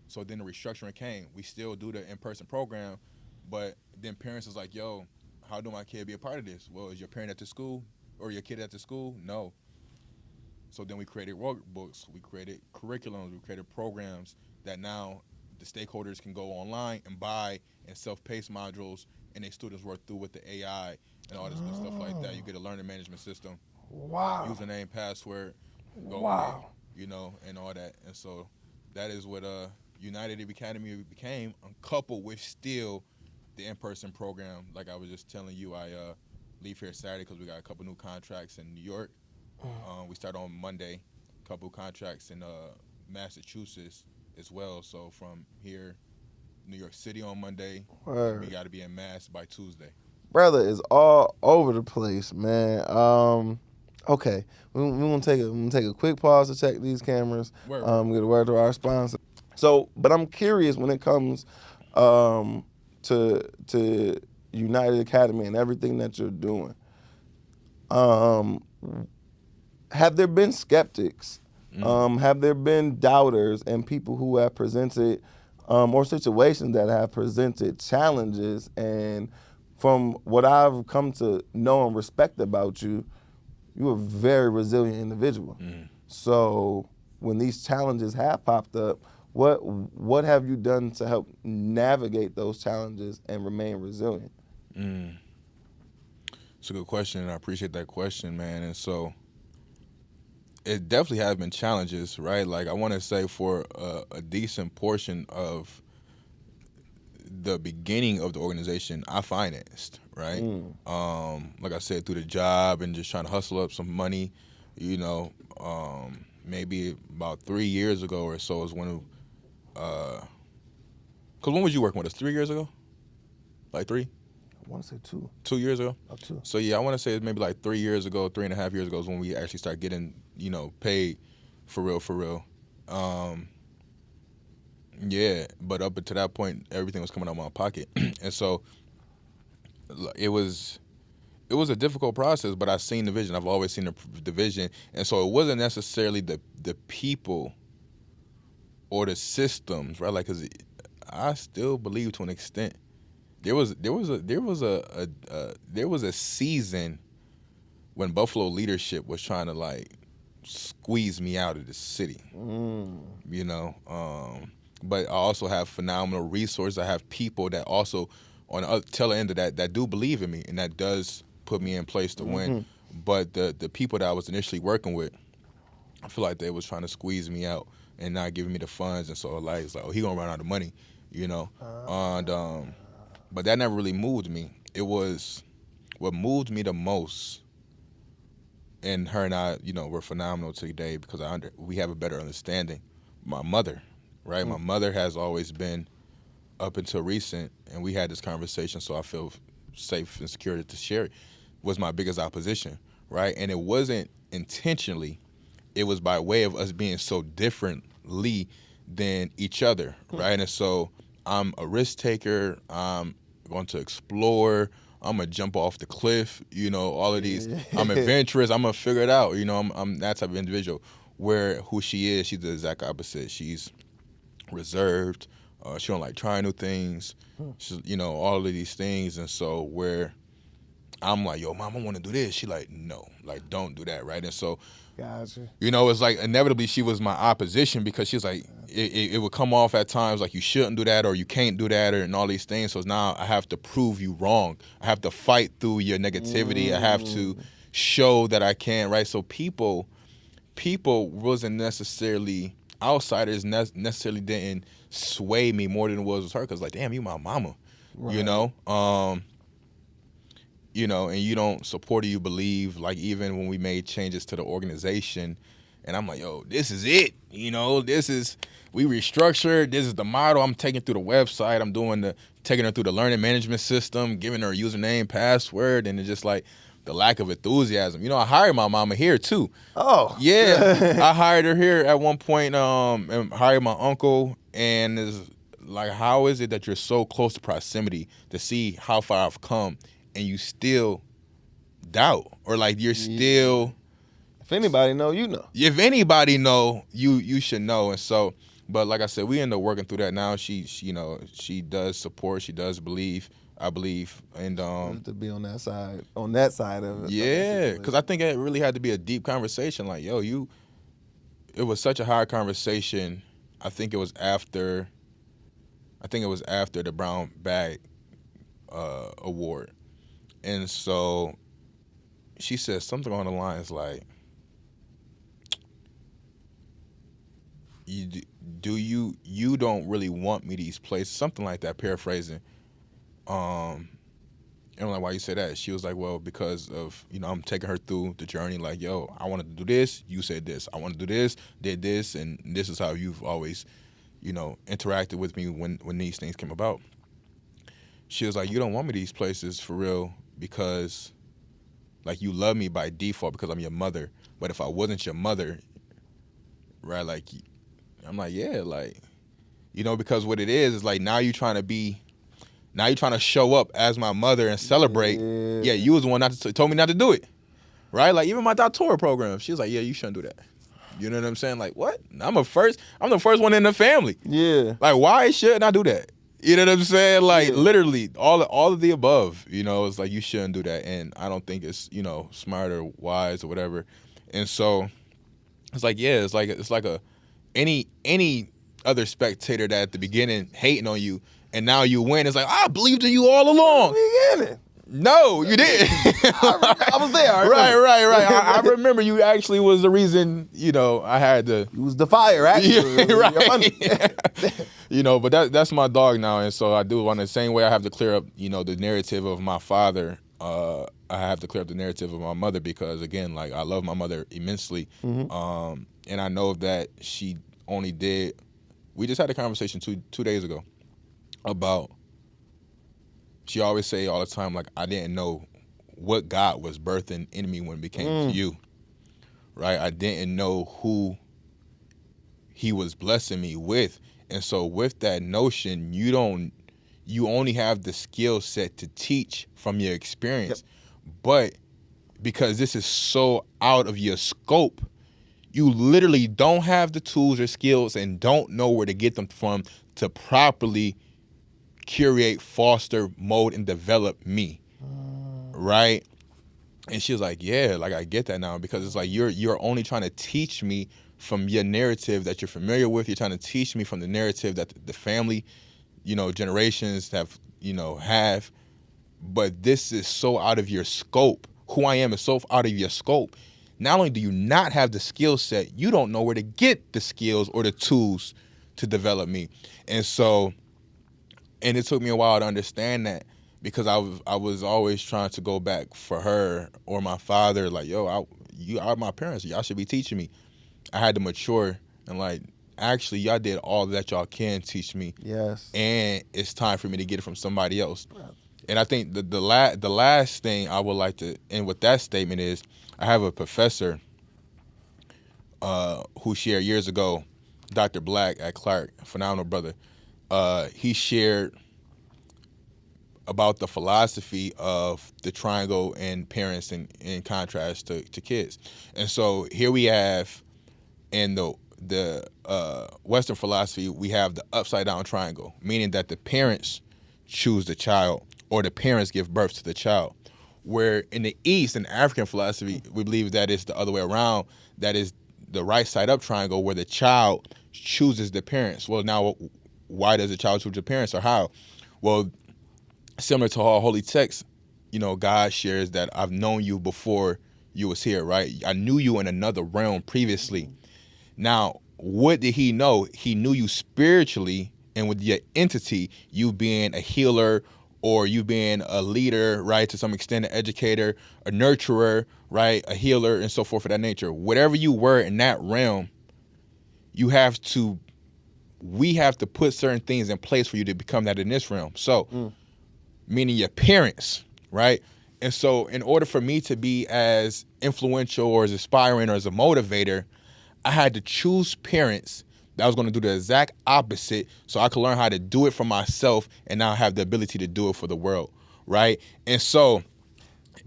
So then the restructuring came. We still do the in-person program, but then parents is like, yo, how do my kid be a part of this? Well, is your parent at the school or your kid at the school? No. So then we created workbooks, we created curriculums, we created programs that now the stakeholders can go online and buy and self-paced modules, and their students work through with the AI and all this good stuff like that. You get a learning management system. Wow. Username, password, go wow. in, you know, and all that. And so that is what YounitED Academy became, coupled with still the in-person program. Like I was just telling you, I leave here Saturday because we got a couple new contracts in New York. We start on Monday, a couple contracts in Massachusetts as well. So from here, New York City on Monday, we got to be in Mass by Tuesday. Brother is all over the place, man. Okay, we want to take a quick pause to check these cameras. Get a word to our sponsor. So, but I'm curious when it comes to YounitED Academy and everything that you're doing. Have there been skeptics? Have there been doubters and people who have presented, or situations that have presented challenges? And from what I've come to know and respect about you, you're a very resilient individual. So when these challenges have popped up, what have you done to help navigate those challenges and remain resilient? It's a good question, and I appreciate that question, man. And so it definitely has been challenges, right? Like I want to say for a decent portion of the beginning of the organization, I financed, right? Like I said, through the job and just trying to hustle up some money, you know, maybe about 3 years ago or so is when, because when was you working with us? 3 years ago? Like 3? I want to say 2. 2 years ago? 2. So yeah, I want to say it's maybe like 3 years ago, 3.5 years ago is when we actually start getting, you know, paid for real. Yeah, but up until that point, everything was coming out of my pocket, and so it was a difficult process. But I seen the vision. I've always seen the vision, and so it wasn't necessarily the people or the systems, right? Like, cause I still believe to an extent there was a season when Buffalo leadership was trying to like squeeze me out of the city, you know. But I also have phenomenal resources. I have people that also on the tail end of that do believe in me and that does put me in place to win. But the people that I was initially working with, I feel like they was trying to squeeze me out and not giving me the funds, and so like it's like, oh, he gonna run out of money, you know. And but that never really moved me. It was what moved me the most. And her and I, you know, were phenomenal today because we have a better understanding. My mother, right? My mother has always been up until recent, and we had this conversation, so I feel safe and secure to share it, was my biggest opposition, right? And it wasn't intentionally. It was by way of us being so differently than each other, right? And so I'm a risk taker. I'm going to explore. I'm gonna jump off the cliff. You know, all of these. I'm adventurous. I'm gonna figure it out. You know, I'm that type of individual. Where who she is, she's the exact opposite. She's reserved. She don't like trying new things. She's, you know, all of these things. And so where I'm like, yo, mom, I want to do this. She like, no, like, don't do that, right? And so, Gotcha. you know, it's like inevitably she was my opposition because she was like, it would come off at times like you shouldn't do that or you can't do that and all these things. So now I have to prove you wrong. I have to fight through your negativity. I have to show that I can, right? So people wasn't necessarily, outsiders necessarily didn't sway me more than it was with her because like, damn, you my mama, right. You know, and you don't support or you believe, like even when we made changes to the organization, and I'm like, yo, this is it. You know, we restructured. This is the model. I'm taking through the website. I'm taking her through the learning management system, giving her a username, password, and it's just like the lack of enthusiasm. You know, I hired my mama here too. Oh. Yeah. I hired her here at one point, and hired my uncle, and it's like, how is it that you're so close to proximity to see how far I've come and you still doubt, or like you're still, if anybody know, you know. If anybody know, you should know. And so, but like I said, we end up working through that now. She you know, she does support, she does believe, I believe, and to be on that side of it. Yeah, because I think it really had to be a deep conversation. Like, yo, it was such a hard conversation. I think it was after the Brown Bag award. And so she said something on the lines like, you don't really want me these places, something like that, paraphrasing. And I'm like, why you say that? She was like, well, because of, you know, I'm taking her through the journey. Like, yo, I wanted to do this. You said this. I want to do this, did this, and this is how you've always, you know, interacted with me when these things came about. She was like, you don't want me these places for real because, like, you love me by default because I'm your mother. But if I wasn't your mother, right, like, I'm like, yeah, like, you know, because what it is like, now you're trying to show up as my mother and celebrate. Yeah, you was the one told me not to do it, right? Like, even my doctoral program, she was like, yeah, you shouldn't do that. You know what I'm saying? Like, what? I'm the first one in the family. Yeah. Like, why shouldn't I do that? You know what I'm saying? Like, literally, all of the above. You know, it's like, you shouldn't do that, and I don't think it's, you know, smart or wise or whatever. And so it's like, yeah, it's like a any other spectator that at the beginning hating on you and now you win. It's like, I believed in you all along. No, you didn't. I was there. Right. I remember you actually was the reason, you know, I had to. You was the fire, actually. Yeah, right. You know, but that's my dog now. And so I do, on the same way I have to clear up, you know, the narrative of my father, I have to clear up the narrative of my mother because, again, like, I love my mother immensely. Mm-hmm. And I know that she only did. We just had a conversation two days ago about. She always say all the time, like, I didn't know what God was birthing in me when it became to you, right? I didn't know who he was blessing me with. And so with that notion, you only have the skill set to teach from your experience. Yep. But because this is so out of your scope, you literally don't have the tools or skills and don't know where to get them from to properly curate, foster, mold, and develop me. Right? And she was like, yeah, like I get that now, because it's like you're only trying to teach me from your narrative that you're familiar with. You're trying to teach me from the narrative that the family, generations have. But this is so out of your scope. Who I am is so out of your scope. Not only do you not have the skill set, you don't know where to get the skills or the tools to develop me. And it took me a while to understand that, because I was always trying to go back for her or my father, like, yo, you are my parents. Y'all should be teaching me. I had to mature and like, actually, y'all did all that y'all can teach me. Yes. And it's time for me to get it from somebody else. And I think the last thing I would like to end with that statement is, I have a professor who shared years ago, Dr. Black at Clark, phenomenal brother. He shared about the philosophy of the triangle and parents in contrast to kids. And so here we have in the Western philosophy, we have the upside down triangle, meaning that the parents choose the child or the parents give birth to the child. Where in the East, in African philosophy, we believe that it's the other way around. That is the right side up triangle, where the child chooses the parents. Well, now, why does the child choose the parents, or how? Well, similar to our holy text, God shares that I've known you before you was here, right? I knew you in another realm previously. Now, what did he know? He knew you spiritually, and with your entity, you being a healer, or you being a leader, right, to some extent, an educator, a nurturer, right, a healer, and so forth of that nature. Whatever you were in that realm, we have to put certain things in place for you to become that in this realm. So, meaning your parents, right? And so in order for me to be as influential or as aspiring or as a motivator, I had to choose parents that was going to do the exact opposite, so I could learn how to do it for myself and now have the ability to do it for the world, right? And so,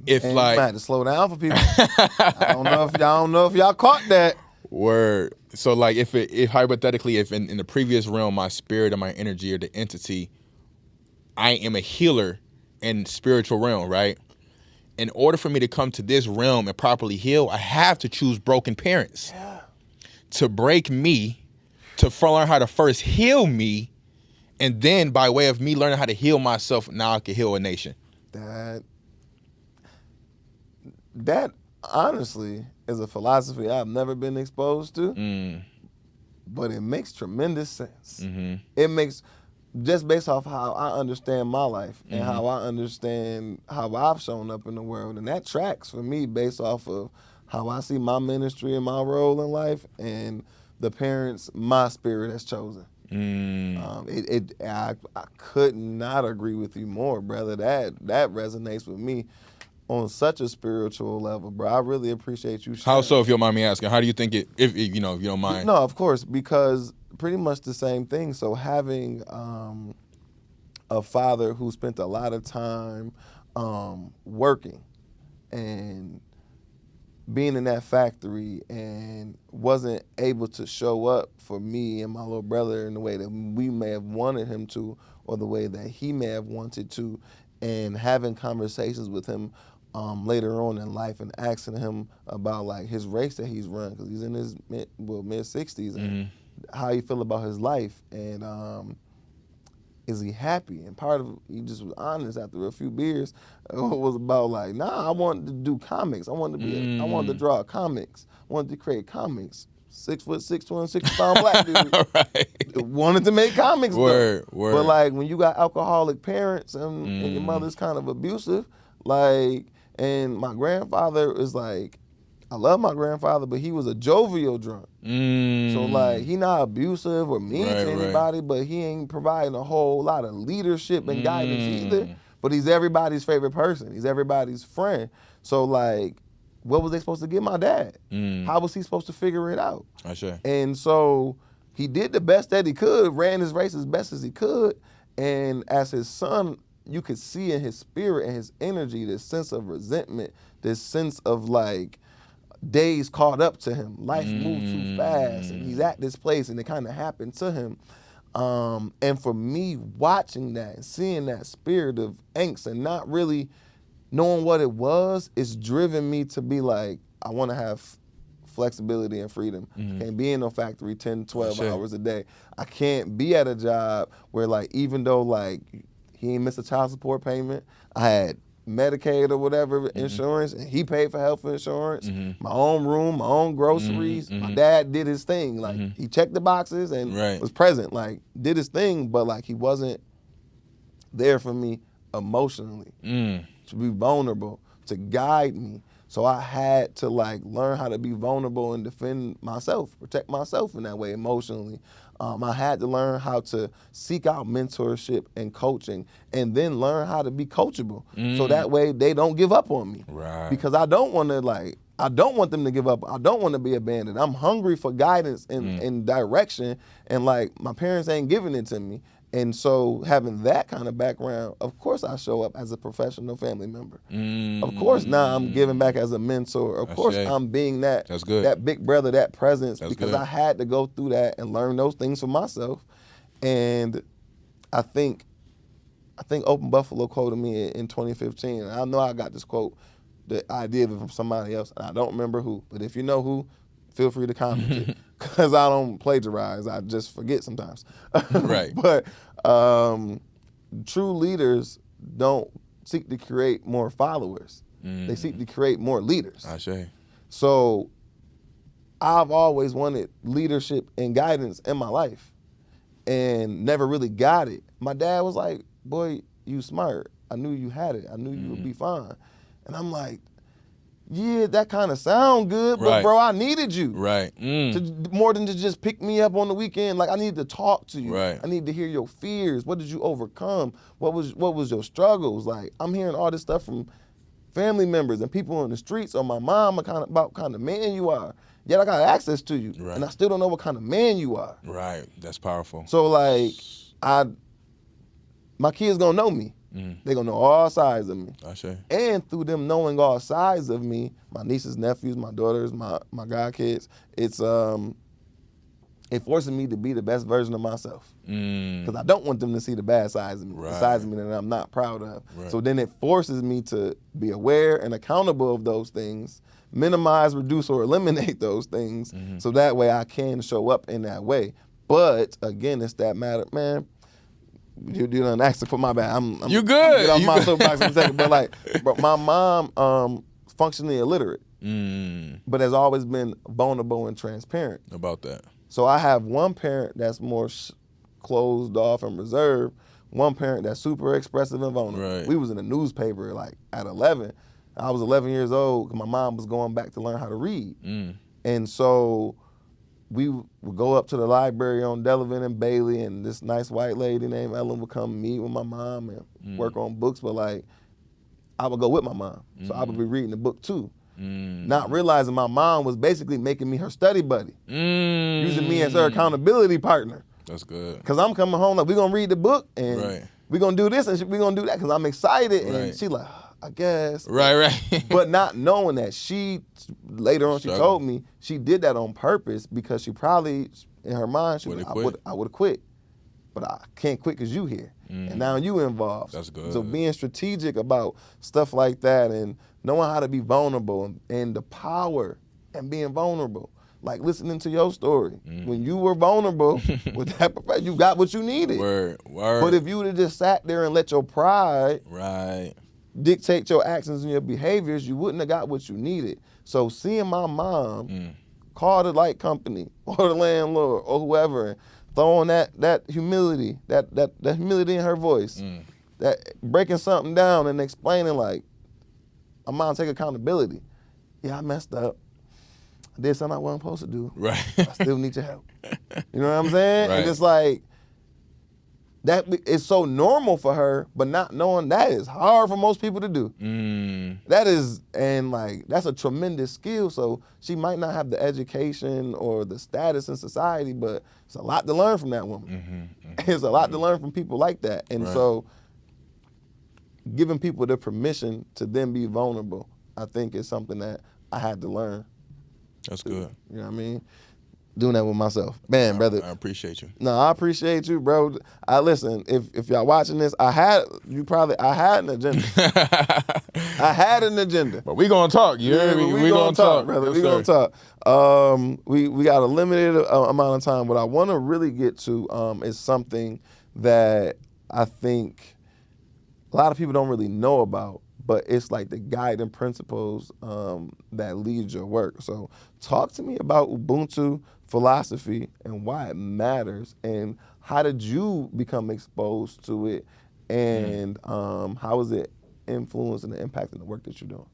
I had to slow down for people. I don't know if y'all caught that. Word. So like, if hypothetically, if in the previous realm, my spirit or my energy or the entity, I am a healer in spiritual realm, right? In order for me to come to this realm and properly heal, I have to choose broken parents to break me, to learn how to first heal me, and then by way of me learning how to heal myself, now I can heal a nation. That honestly is a philosophy I've never been exposed to, but it makes tremendous sense. Mm-hmm. It makes, just based off how I understand my life and how I understand how I've shown up in the world, and that tracks for me based off of how I see my ministry and my role in life and the parents my spirit has chosen. I could not agree with you more, brother. That resonates with me on such a spiritual level, bro. I really appreciate you sharing. How so, if you don't mind me asking? How do you think it, if you don't mind? No, of course, because pretty much the same thing. So having a father who spent a lot of time working and being in that factory and wasn't able to show up for me and my little brother in the way that we may have wanted him to, or the way that he may have wanted to, and having conversations with him later on in life and asking him about like his race that he's run, because he's in his mid 60s, and how he feel about his life, and is he happy? And part of he just was honest after a few beers. Was about like, nah, I wanted to do comics. I wanted to draw comics. I wanted to create comics. 6'6", 260-pound black dude. Right. Wanted to make comics. Word. But like when you got alcoholic parents and your mother's kind of abusive, like, and my grandfather is like, I love my grandfather, but he was a jovial drunk. So like, he not abusive or mean to anybody, but he ain't providing a whole lot of leadership and guidance either. But he's everybody's favorite person. He's everybody's friend. So like, what was they supposed to get my dad? How was he supposed to figure it out? I sure. And so he did the best that he could, ran his race as best as he could. And as his son, you could see in his spirit and his energy this sense of resentment, this sense of like days caught up to him. Life moved too fast and he's at this place and it kind of happened to him. And for me, watching that and seeing that spirit of angst and not really knowing what it was, it's driven me to be like, I want to have flexibility and freedom. I can't be in no factory 10, 12 hours a day. I can't be at a job where like, even though like he ain't missed a child support payment, I had Medicaid or whatever insurance, and he paid for health insurance, my own room, my own groceries. My dad did his thing. Like he checked the boxes and was present, like did his thing, but like he wasn't there for me emotionally, to be vulnerable, to guide me. So I had to like learn how to be vulnerable and defend myself, protect myself in that way emotionally. I had to learn how to seek out mentorship and coaching, and then learn how to be coachable. So that way they don't give up on me. Right. Because I don't want them to give up. I don't want to be abandoned. I'm hungry for guidance and direction, and like my parents ain't giving it to me. And so having that kind of background, of course I show up as a professional family member. Of course now I'm giving back as a mentor. Of course I'm being that big brother, that presence, because I had to go through that and learn those things for myself. And I think Open Buffalo quoted me in 2015. And I know I got this quote, the idea of it from somebody else, and I don't remember who. But if you know who, feel free to comment it, because I don't plagiarize. I just forget sometimes. Right. But true leaders don't seek to create more followers. They seek to create more leaders. I say. So I've always wanted leadership and guidance in my life and never really got it. My dad was like, boy, you smart. I knew you had it. I knew you would be fine. And I'm like, yeah, that kind of sound good, but bro, I needed you. Right. To, more than to just pick me up on the weekend. Like I needed to talk to you. Right. I need to hear your fears. What did you overcome? What was your struggles? Like I'm hearing all this stuff from family members and people on the streets or my mom about what kind of man you are. Yet I got access to you. Right. And I still don't know what kind of man you are. Right. That's powerful. So like my kids gonna know me. They gonna know all sides of me. I say. And through them knowing all sides of me, my nieces, nephews, my daughters, my godkids, it's it forces me to be the best version of myself. Because I don't want them to see the bad sides of me, the sides of me that I'm not proud of. Right. So then it forces me to be aware and accountable of those things, minimize, reduce, or eliminate those things, so that way I can show up in that way. But again, it's that matter, man. You done asked for my bad. You good. Get off my soapbox in a second. But like, my mom functionally illiterate, but has always been vulnerable and transparent about that. So I have one parent that's more closed off and reserved. One parent that's super expressive and vulnerable. Right. We was in the newspaper like at 11. I was 11 years old. My mom was going back to learn how to read, and so we would go up to the library on Delavan and Bailey, and this nice white lady named Ellen would come meet with my mom and work on books. But like, I would go with my mom, so I would be reading the book too, not realizing my mom was basically making me her study buddy, using me as her accountability partner. That's good. Cause I'm coming home like, we gonna read the book and we gonna do this and we gonna do that, cause I'm excited, and she like, I guess. Right. But not knowing that later on she told me she did that on purpose, because she probably, in her mind, I would have quit. But I can't quit because you here. And now you involved. That's good. So being strategic about stuff like that and knowing how to be vulnerable and the power and being vulnerable. Like listening to your story. When you were vulnerable with that profession, you got what you needed. Word. But if you would have just sat there and let your pride dictate your actions and your behaviors, you wouldn't have got what you needed. So seeing my mom call the light company or the landlord or whoever, and throwing that humility, that humility in her voice, that breaking something down and explaining like, my mom, take accountability. Yeah, I messed up. I did something I wasn't supposed to do. Right. I still need your help. You know what I'm saying? Right. And it's like, that is so normal for her, but not knowing that is hard for most people to do. That is, and like, that's a tremendous skill. So she might not have the education or the status in society, but it's a lot to learn from that woman. It's a lot to learn from people like that. And so giving people the permission to then be vulnerable, I think is something that I had to learn. That's good. You know what I mean? Doing that with myself. Man, brother. I appreciate you. No, I appreciate you, bro. I listen, if y'all watching this, I had an agenda. I had an agenda. But we gonna talk. You heard me? We gonna talk, brother. Yes, we gonna talk. We got a limited amount of time. What I want to really get to is something that I think a lot of people don't really know about, but it's like the guiding principles that lead your work. So talk to me about Ubuntu philosophy and why it matters, and how did you become exposed to it, and how is it influencing and impacting the work that you're doing?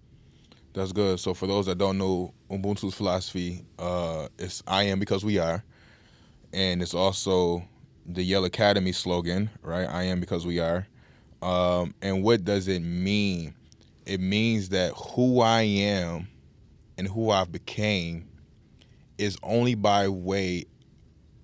That's good. So for those that don't know Ubuntu's philosophy, it's I am because we are, and it's also the Yale Academy slogan, right? I am because we are. And what does it mean? It means that who I am and who I've became is only by way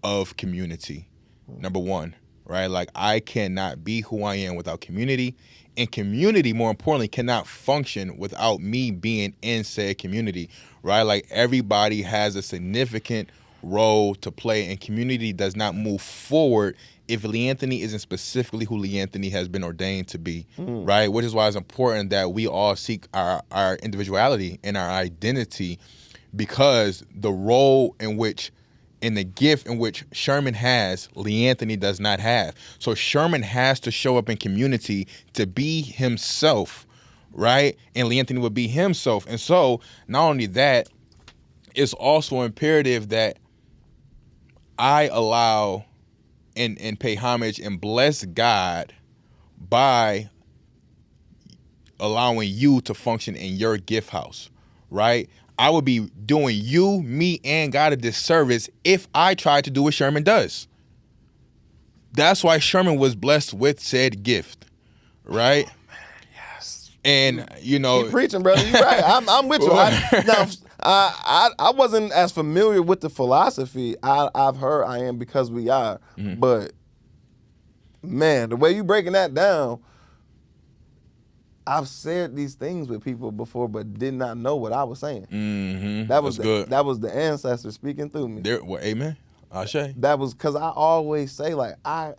of community. Number one, right? Like, I cannot be who I am without community, and community, more importantly, cannot function without me being in said community, right? Like, everybody has a significant role to play, and community does not move forward if LeAnthony isn't specifically who LeAnthony has been ordained to be, right? Which is why it's important that we all seek our individuality and our identity, because the role in which, and the gift in which Sherman has, LeAnthony does not have. So Sherman has to show up in community to be himself, right? And LeAnthony would be himself. And so not only that, it's also imperative that I allow and pay homage and bless God by allowing you to function in your gift house, right? I would be doing you, me, and God a disservice if I tried to do what Sherman does. That's why Sherman was blessed with said gift, right? Oh, man, yes. And, you know... Keep preaching, brother. You're right. I'm with you. I wasn't as familiar with the philosophy. I've heard I am because we are. But, man, the way you breaking that down... I've said these things with people before, but did not know what I was saying. That was good. That was the ancestor speaking through me. Well, amen. Ashe. That was because I always say, like, I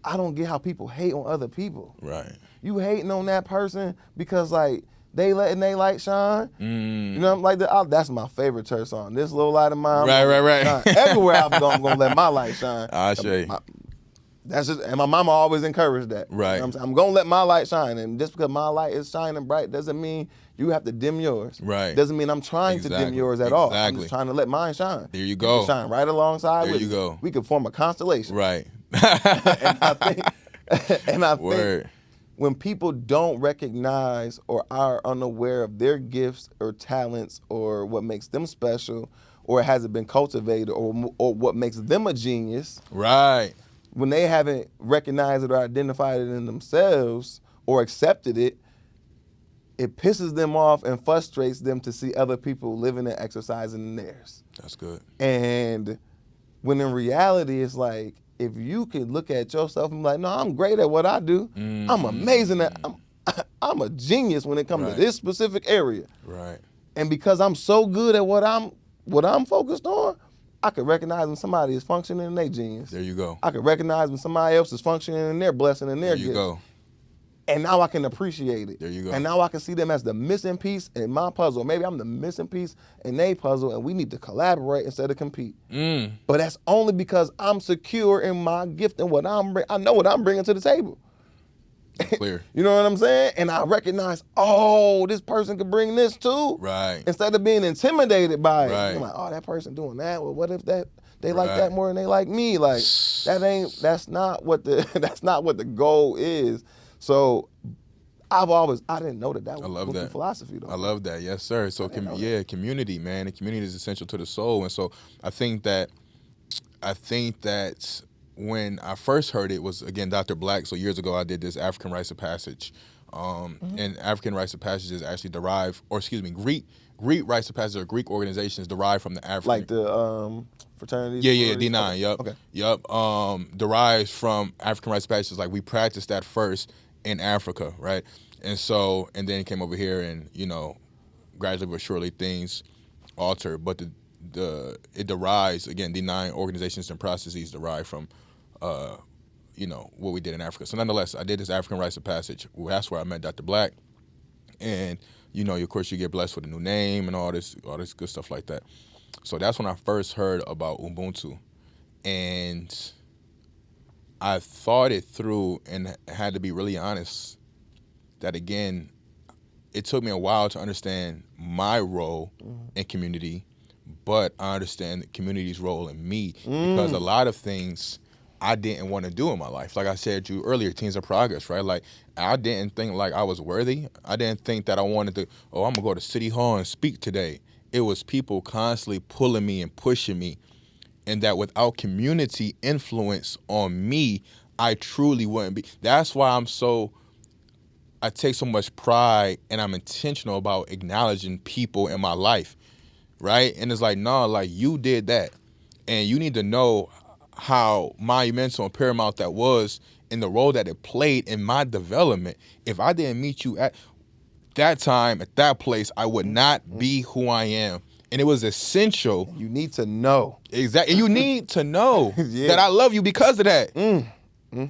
don't get how people hate on other people. Right. You hating on that person because, like, they letting they light shine. You know, like that's my favorite church song. This little light of mine. Right. Everywhere I'm gonna let my light shine. Ashe. That's just, and my mama always encouraged that. Right. You know I'm gonna let my light shine, and just because my light is shining bright doesn't mean you have to dim yours. Right. Doesn't mean I'm trying to dim yours at all. I'm just trying to let mine shine. There you go. You shine right alongside. There you go. We could form a constellation. Right. and I think Word. when people don't recognize or are unaware of their gifts or talents or what makes them special, or hasn't been cultivated, or what makes them a genius. Right. When they haven't recognized it or identified it in themselves or accepted it, it pisses them off and frustrates them to see other people living and exercising in theirs. That's good. And when in reality, it's like, if you can look at yourself and be like, no, I'm great at what I do. I'm amazing at, I'm a genius when it comes to this specific area. Right. And because I'm so good at what I'm focused on, I could recognize when somebody is functioning in their genius. There you go. I could recognize when somebody else is functioning in their blessing and their gift. There you go. And now I can appreciate it. There you go. And now I can see them as the missing piece in my puzzle. Maybe I'm the missing piece in their puzzle, and we need to collaborate instead of compete. But that's only because I'm secure in my gift and what I know what I'm bringing to the table. Clear. You know what I'm saying? And I recognize, oh, this person could bring this too. Right. Instead of being intimidated by it. Right. I'm like, oh, that person doing that. Well, what if they like that more than they like me? Like, that's not what the goal is. So I didn't know that was the philosophy though. I love that. Yes, sir. So community, man. And community is essential to the soul. And so I think that when I first heard it was, again, Dr. Black. So years ago, I did this African Rites of Passage. And African Rites of Passage is actually derived, or excuse me, Greek Rites of Passage or Greek organizations derived from the African. Like the fraternities? Yeah, D9, okay. yep. Okay. Yep. Derives from African Rites of Passage. Like, we practiced that first in Africa, right? And then it came over here and, gradually but surely things alter. But it derives, again, D9 organizations and processes derive from what we did in Africa. So nonetheless, I did this African Rites of Passage. That's where I met Dr. Black. And, of course, you get blessed with a new name and all this good stuff like that. So that's when I first heard about Ubuntu. And I thought it through and had to be really honest that, again, it took me a while to understand my role in community, but I understand the community's role in me because a lot of things I didn't want to do in my life. Like I said to you earlier, Teens of Progress, right? Like, I didn't think like I was worthy. I didn't think that I wanted to, I'm going to go to City Hall and speak today. It was people constantly pulling me and pushing me, and that without community influence on me, I truly wouldn't be. That's why I take so much pride and I'm intentional about acknowledging people in my life, right? And it's like, no, like, you did that. And you need to know how monumental and paramount that was in the role that it played in my development. If I didn't meet you at that time, at that place, I would not be who I am. And it was essential. You need to know. Exactly. You need to know that I love you because of that.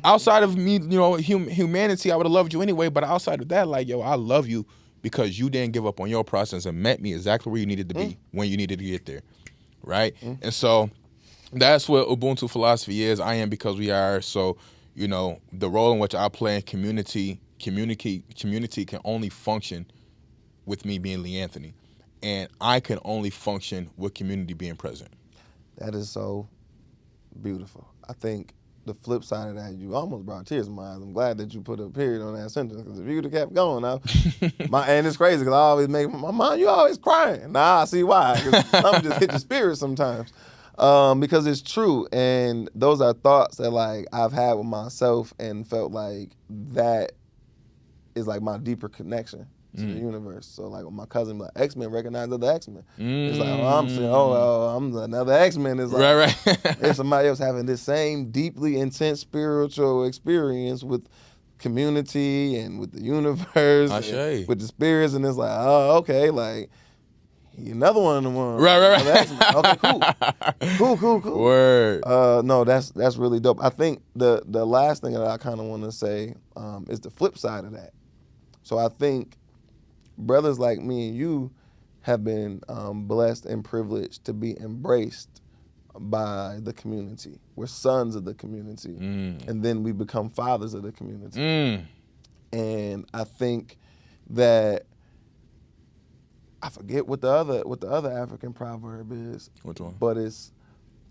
Outside of me, humanity, I would have loved you anyway. But outside of that, like, I love you because you didn't give up on your process and met me exactly where you needed to be when you needed to get there, right? And so that's what Ubuntu philosophy is. I am because we are. So, the role in which I play in community can only function with me being LeAnthony. And I can only function with community being present. That is so beautiful. I think the flip side of that, you almost brought tears to my eyes. I'm glad that you put a period on that sentence, because if you would have kept going, and it's crazy because I always make my mom, you always crying. Nah, I see why. Something just hit your spirit sometimes. Because it's true, and those are thoughts that like I've had with myself and felt like that is like my deeper connection to the universe. So like when my cousin like X-Men recognize other X-Men. It's like, I'm saying, I'm another X-Men. It's like right. there's somebody else having this same deeply intense spiritual experience with community and with the universe, and with the spirits, and it's like, oh, okay, like another one of them ones. Right. Okay, cool. Word. No, that's really dope. I think the last thing that I kind of want to say is the flip side of that. So I think brothers like me and you have been blessed and privileged to be embraced by the community. We're sons of the community, and then we become fathers of the community. And I think that I forget what the other African proverb is. Which one? But it's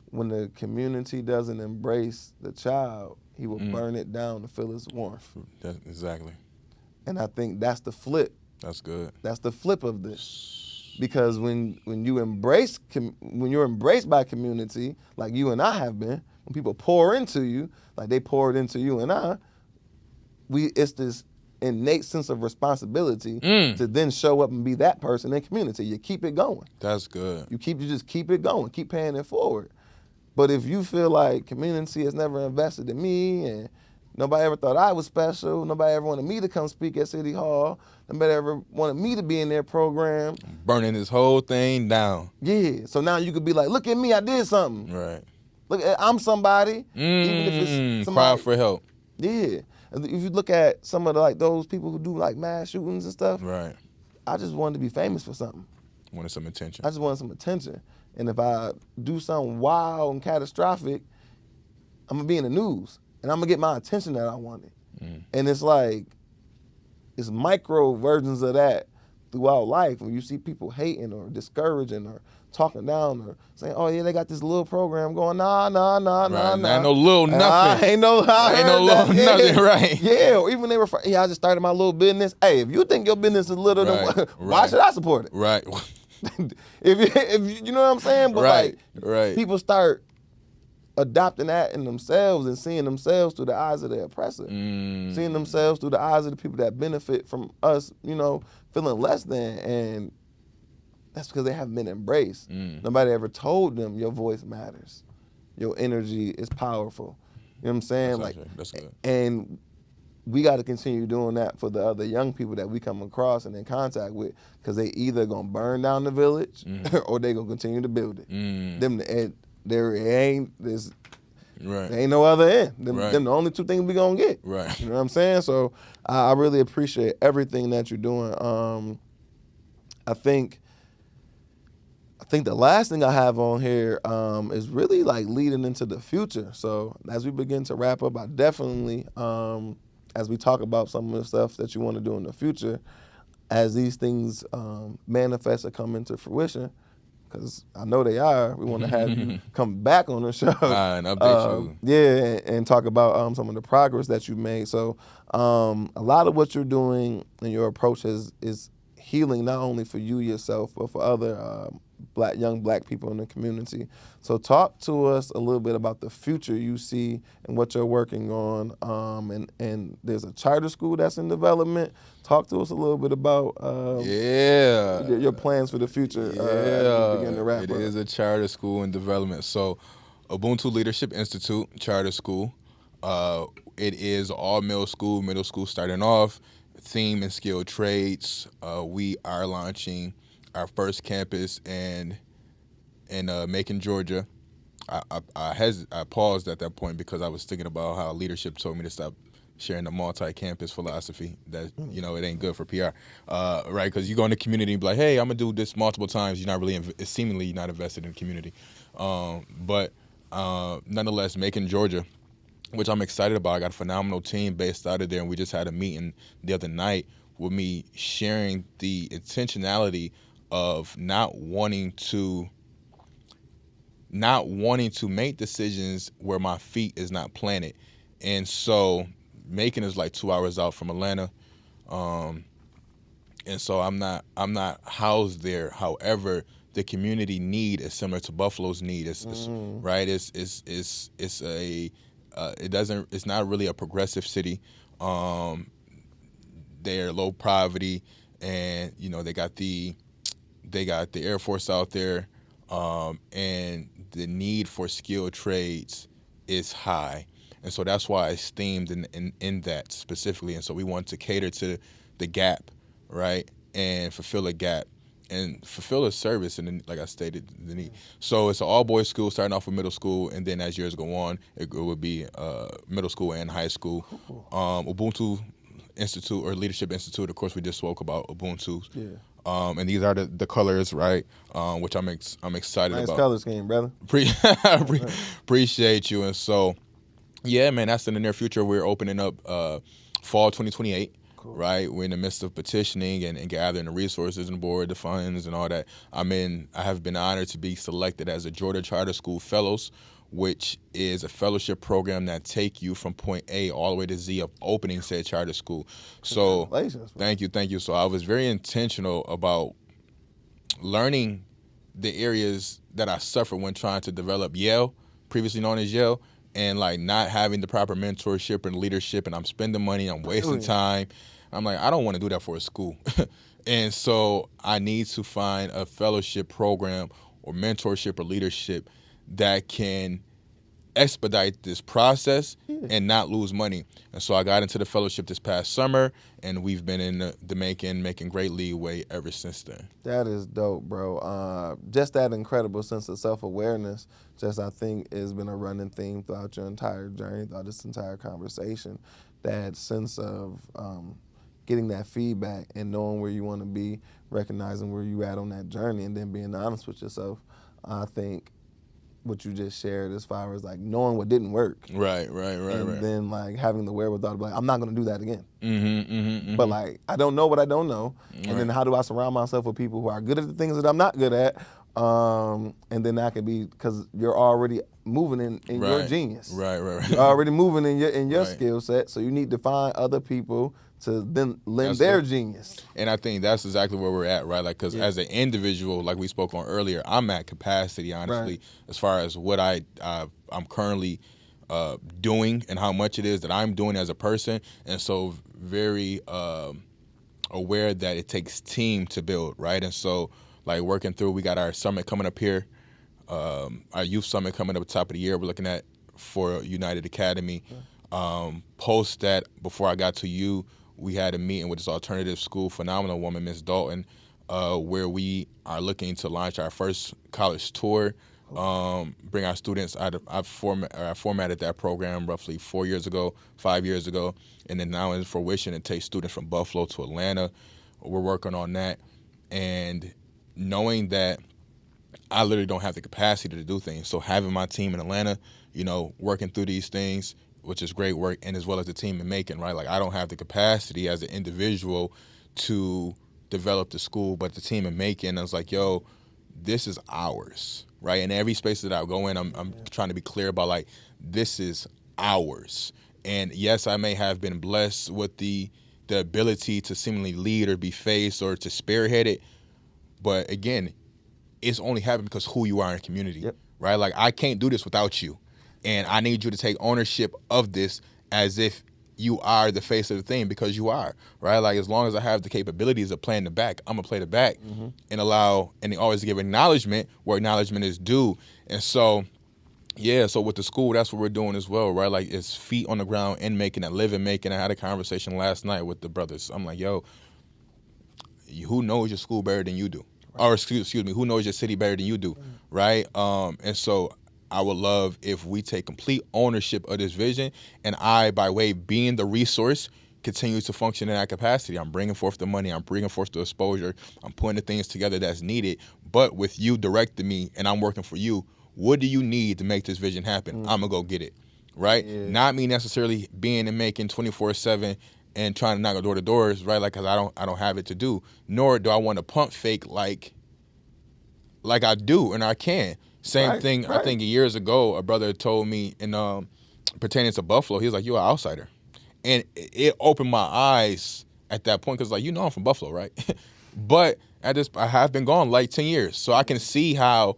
when the community doesn't embrace the child, he will burn it down to feel its warmth. Exactly. And I think that's the flip. That's good. That's the flip of this. Because when you're embraced by community, like you and I have been, when people pour into you, like they poured into you and I, it's this innate sense of responsibility to then show up and be that person in community. You keep it going. That's good. You just keep it going, keep paying it forward. But if you feel like community has never invested in me and nobody ever thought I was special, nobody ever wanted me to come speak at City Hall, nobody ever wanted me to be in their program. Burning this whole thing down. Yeah, so now you could be like, look at me, I did something. Right. Look, I'm somebody, even if it's somebody. Cry for help. Yeah. If you look at some of those people who do like mass shootings and stuff, right? I just wanted to be famous for something. Wanted some attention. I just wanted some attention. And if I do something wild and catastrophic, I'm gonna be in the news and I'm gonna get my attention that I wanted. And it's like, it's micro versions of that throughout life when you see people hating or discouraging or talking down or saying, oh yeah, they got this little program going. Nah. Ain't no little nothing. Ain't no little nothing, right? Yeah, or even they refer, I just started my little business. Hey, if you think your business is little, then why should I support it? Right. if you know what I'm saying? But right. people start adopting that in themselves and seeing themselves through the eyes of the oppressor, seeing themselves through the eyes of the people that benefit from us, feeling less than. And that's because they haven't been embraced. Nobody ever told them your voice matters. Your energy is powerful. You know what I'm saying? That's good. And we got to continue doing that for the other young people that we come across and in contact with, because they either gonna burn down the village or they gonna continue to build it. There ain't no other end. Them the only two things we gonna get. Right. You know what I'm saying? So I really appreciate everything that you're doing. I think the last thing I have on here is really like leading into the future. So as we begin to wrap up, I definitely, as we talk about some of the stuff that you want to do in the future, as these things manifest or come into fruition, because I know they are, we want to have you come back on the show. And update you. Yeah, and talk about some of the progress that you made. So a lot of what you're doing and your approach is healing, not only for you yourself, but for other young black people in the community. So talk to us a little bit about the future you see and what you're working on. And there's a charter school that's in development. Talk to us a little bit about your plans for the future. As we begin to wrap it up. is a charter school in development. So Ubuntu Leadership Institute, charter school. It is all middle school starting off, theme and skilled trades. We are launching our first campus in Macon, Georgia. I paused at that point because I was thinking about how leadership told me to stop sharing the multi-campus philosophy. That it ain't good for PR, right? Because you go in the community and be like, hey, I'm gonna do this multiple times. You're not really seemingly not invested in the community, but nonetheless, Macon, Georgia, which I'm excited about. I got a phenomenal team based out of there, and we just had a meeting the other night with me sharing the intentionality of not wanting to make decisions where my feet is not planted. And so Macon is like 2 hours out from Atlanta. And so I'm not housed there. However, the community need is similar to Buffalo's need. It's right. It's not really a progressive city. They're low poverty, and they got the Air Force out there, and the need for skilled trades is high, and so that's why it's themed in that specifically. And so we want to cater to the gap, right, and fulfill a gap and fulfill a service, and then, like I stated, the need. So it's an all-boys school starting off with middle school, and then as years go on, it would be middle school and high school. Ubuntu Institute or Leadership Institute, of course, we just spoke about Ubuntu. Yeah. And these are the colors, right? Which I'm excited about. Nice color scheme, brother. Appreciate you. And so, yeah, man, that's in the near future. We're opening up fall 2028. Cool. Right, we're in the midst of petitioning and gathering the resources and board the funds and all that. I have been honored to be selected as a Georgia Charter School Fellows, which is a fellowship program that take you from point A all the way to Z of opening said charter school. So thank you. So I was very intentional about learning the areas that I suffered when trying to develop Yale, previously known as Yale, and like not having the proper mentorship and leadership, and I'm spending money, I'm wasting time. I'm like, I don't want to do that for a school. And so I need to find a fellowship program or mentorship or leadership that can expedite this process and not lose money. And so I got into the fellowship this past summer, and we've been in the making great leeway ever since then. That is dope, bro. Just that incredible sense of self-awareness, I think has been a running theme throughout your entire journey, throughout this entire conversation. That sense of getting that feedback and knowing where you want to be, recognizing where you at on that journey, and then being honest with yourself. I think what you just shared as far as like knowing what didn't work. Right. And then like having the wherewithal to be like, I'm not going to do that again. But like, I don't know what I don't know. And then how do I surround myself with people who are good at the things that I'm not good at, And then that could be because you're already moving in your Right. genius. Right. You're already moving in your Right. skill set, so you need to find other people to then lend That's their good. genius. And I think that's exactly where we're at, right? Like, because as an individual, like we spoke on earlier, I'm at capacity, honestly, as far as what I'm currently doing and how much it is that I'm doing as a person, and so very aware that it takes team to build, right? And so, like working through, we got our summit coming up here, our youth summit coming up at the top of the year. We're looking at for YounitED Academy. Post that, before I got to you, we had a meeting with this alternative school phenomenal woman, Miss Dalton, where we are looking to launch our first college tour. Bring our students. I formatted that program roughly 5 years ago, and then now in fruition, it takes students from Buffalo to Atlanta. We're working on that, and knowing that I literally don't have the capacity to do things. So having my team in Atlanta, working through these things, which is great work, and as well as the team in Macon, right? Like, I don't have the capacity as an individual to develop the school, but the team in Macon, I was like, yo, this is ours, right? In every space that I go in, I'm trying to be clear about, like, this is ours. And yes, I may have been blessed with the ability to seemingly lead or be face or to spearhead it, but again, it's only happened because who you are in a community, right? Like, I can't do this without you, and I need you to take ownership of this as if you are the face of the thing, because you are, right? Like, as long as I have the capabilities of playing the back, I'm gonna play the back and always give acknowledgement where acknowledgement is due. And so, so with the school, that's what we're doing as well, right? Like, it's feet on the ground in Macon, that live in Macon. I had a conversation last night with the brothers. I'm like, yo, who knows your school better than you do? Or excuse me, who knows your city better than you do, right? And so I would love if we take complete ownership of this vision, and I, by way of being the resource, continue to function in that capacity. I'm bringing forth the money, I'm bringing forth the exposure, I'm putting the things together that's needed, but with you directing me and I'm working for you, what do you need to make this vision happen? I'm gonna go get it, right? Not me necessarily being and making 24/7 and trying to knock on door to doors, right? Like, cause I don't have it to do. Nor do I want to pump fake like I do and I can. Same thing. I think years ago, a brother told me in pertaining to Buffalo, he was like, "You're an outsider," and it opened my eyes at that point, because like, I'm from Buffalo, right? But I have been gone like 10 years, so I can see how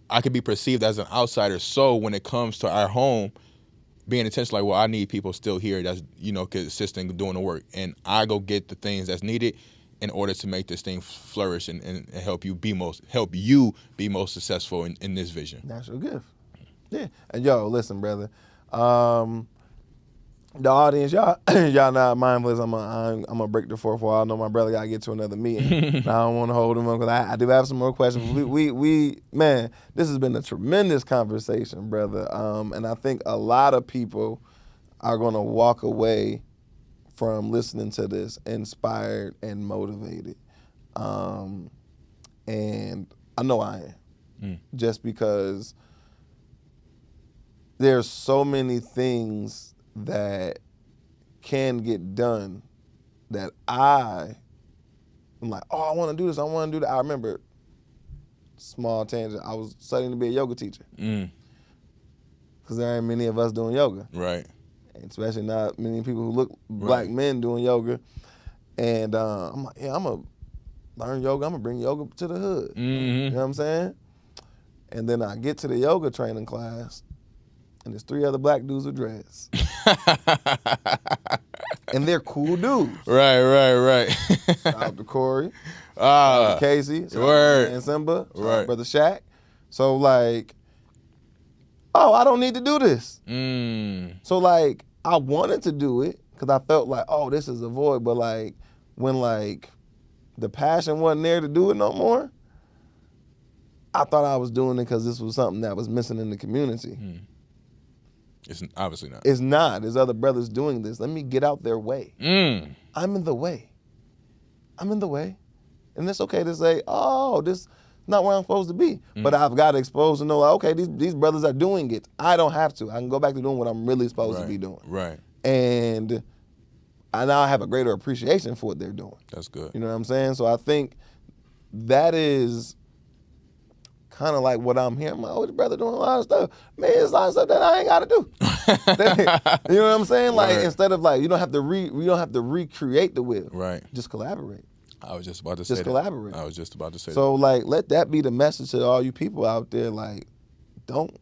I could be perceived as an outsider. So when it comes to our home, being intentional, like, well, I need people still here that's, consistent doing the work. And I go get the things that's needed in order to make this thing flourish and help you be most successful in this vision. Natural gift. Yeah. And yo, listen, brother. The audience, y'all not mindful. I'm gonna break the fourth wall. I know my brother gotta get to another meeting. I don't want to hold him up because I do have some more questions. Man, this has been a tremendous conversation, brother. And I think a lot of people are gonna walk away from listening to this inspired and motivated. And I know I am, just because there's so many things that can get done that I'm like, oh, I want to do this. I want to do that. I remember, small tangent, I was studying to be a yoga teacher. Because there ain't many of us doing yoga. Right. And especially not many people who look black men doing yoga. And I'm like, yeah, I'm going to learn yoga. I'm going to bring yoga to the hood. You know what I'm saying? And then I get to the yoga training class, and there's 3 other black dudes with dreads. And they're cool dudes. Right. Shout out to Corey. Shout out to Casey. Shout out to Simba. Shout out to Brother Shaq. So, like, I don't need to do this. So, like, I wanted to do it because I felt like, this is a void. But, like, when, like, the passion wasn't there to do it no more, I thought I was doing it because this was something that was missing in the community. It's obviously not. It's not. There's other brothers doing this. Let me get out their way. I'm in the way. And it's okay to say, this is not where I'm supposed to be. But I've got exposed to know, like, okay, these brothers are doing it. I don't have to. I can go back to doing what I'm really supposed to be doing. Right. And I now have a greater appreciation for what they're doing. That's good. You know what I'm saying? So I think that is kind of like what I'm hearing. My older brother doing a lot of stuff. Man, it's a lot of stuff that I ain't got to do. You know what I'm saying? Like, instead of like, you don't have to recreate the wheel. Right. Just collaborate. I was just about to say that. Collaborate. I was just about to say So, like, let that be the message to all you people out there. Like, don't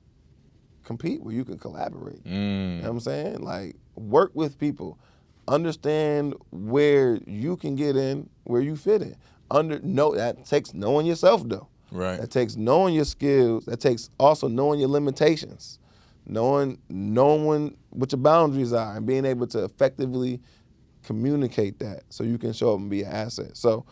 compete where you can collaborate. You know what I'm saying? Like, work with people. Understand where you can get in, where you fit in. That takes knowing yourself, though. Right. That takes knowing your skills. That takes also knowing your limitations. Knowing what your boundaries are and being able to effectively communicate that so you can show up and be an asset. So,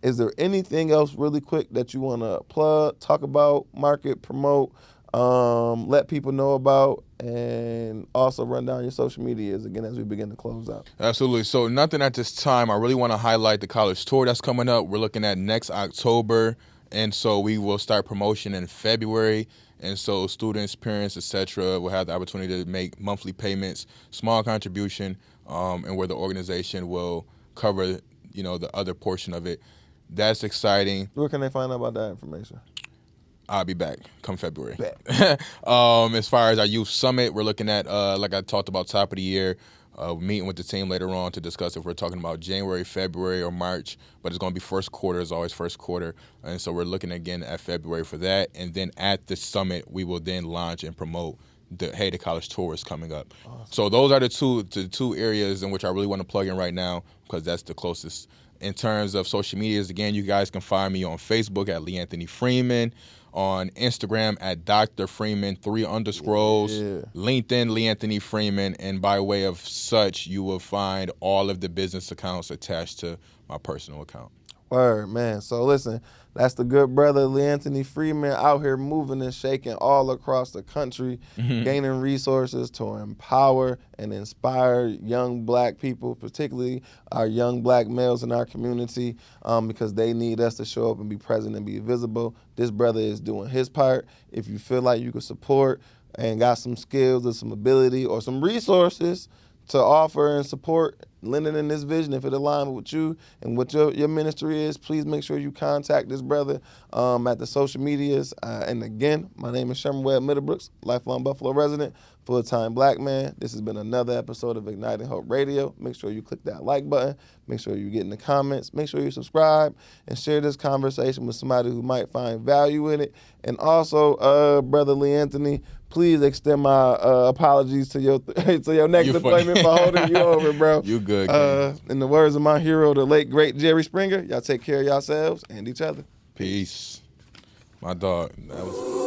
is there anything else really quick that you want to plug, talk about, market, promote, let people know about, and also run down your social medias again as we begin to close out? Absolutely. So nothing at this time. I really want to highlight the college tour that's coming up. We're looking at next October, and so we will start promotion in February. And so students, parents, etc., will have the opportunity to make monthly payments, small contribution, and where the organization will cover, the other portion of it. That's exciting. Where can they find out about that information? I'll be back come February. As far as our youth summit, we're looking at, like I talked about, top of the year, meeting with the team later on to discuss if we're talking about January, February, or March, but it's going to be first quarter, as always, first quarter. And so we're looking again at February for that. And then at the summit, we will then launch and promote the college tour is coming up. Awesome. So those are the two areas in which I really want to plug in right now, because that's the closest. In terms of social medias, again, you guys can find me on Facebook at LeAnthony Freeman, on Instagram at Dr. Freeman, 3 underscores, LinkedIn, LeAnthony Freeman, and by way of such, you will find all of the business accounts attached to my personal account. Word, man. So listen, that's the good brother LeAnthony Freeman out here moving and shaking all across the country, gaining resources to empower and inspire young black people, particularly our young black males in our community, because they need us to show up and be present and be visible. This brother is doing his part. If you feel like you can support and got some skills or some ability or some resources to offer and support, lending in this vision, if it aligns with you and what your ministry is, please make sure you contact this brother at the social medias. And again, my name is Sherman Webb Middlebrooks, lifelong Buffalo resident, full-time black man. This has been another episode of Igniting Hope Radio. Make sure you click that like button. Make sure you get in the comments. Make sure you subscribe and share this conversation with somebody who might find value in it. And also, Brother LeAnthony, please extend my apologies to your next appointment for holding you over, bro. You good. In the words of my hero, the late, great Jerry Springer, y'all take care of yourselves and each other. Peace. My dog. That was...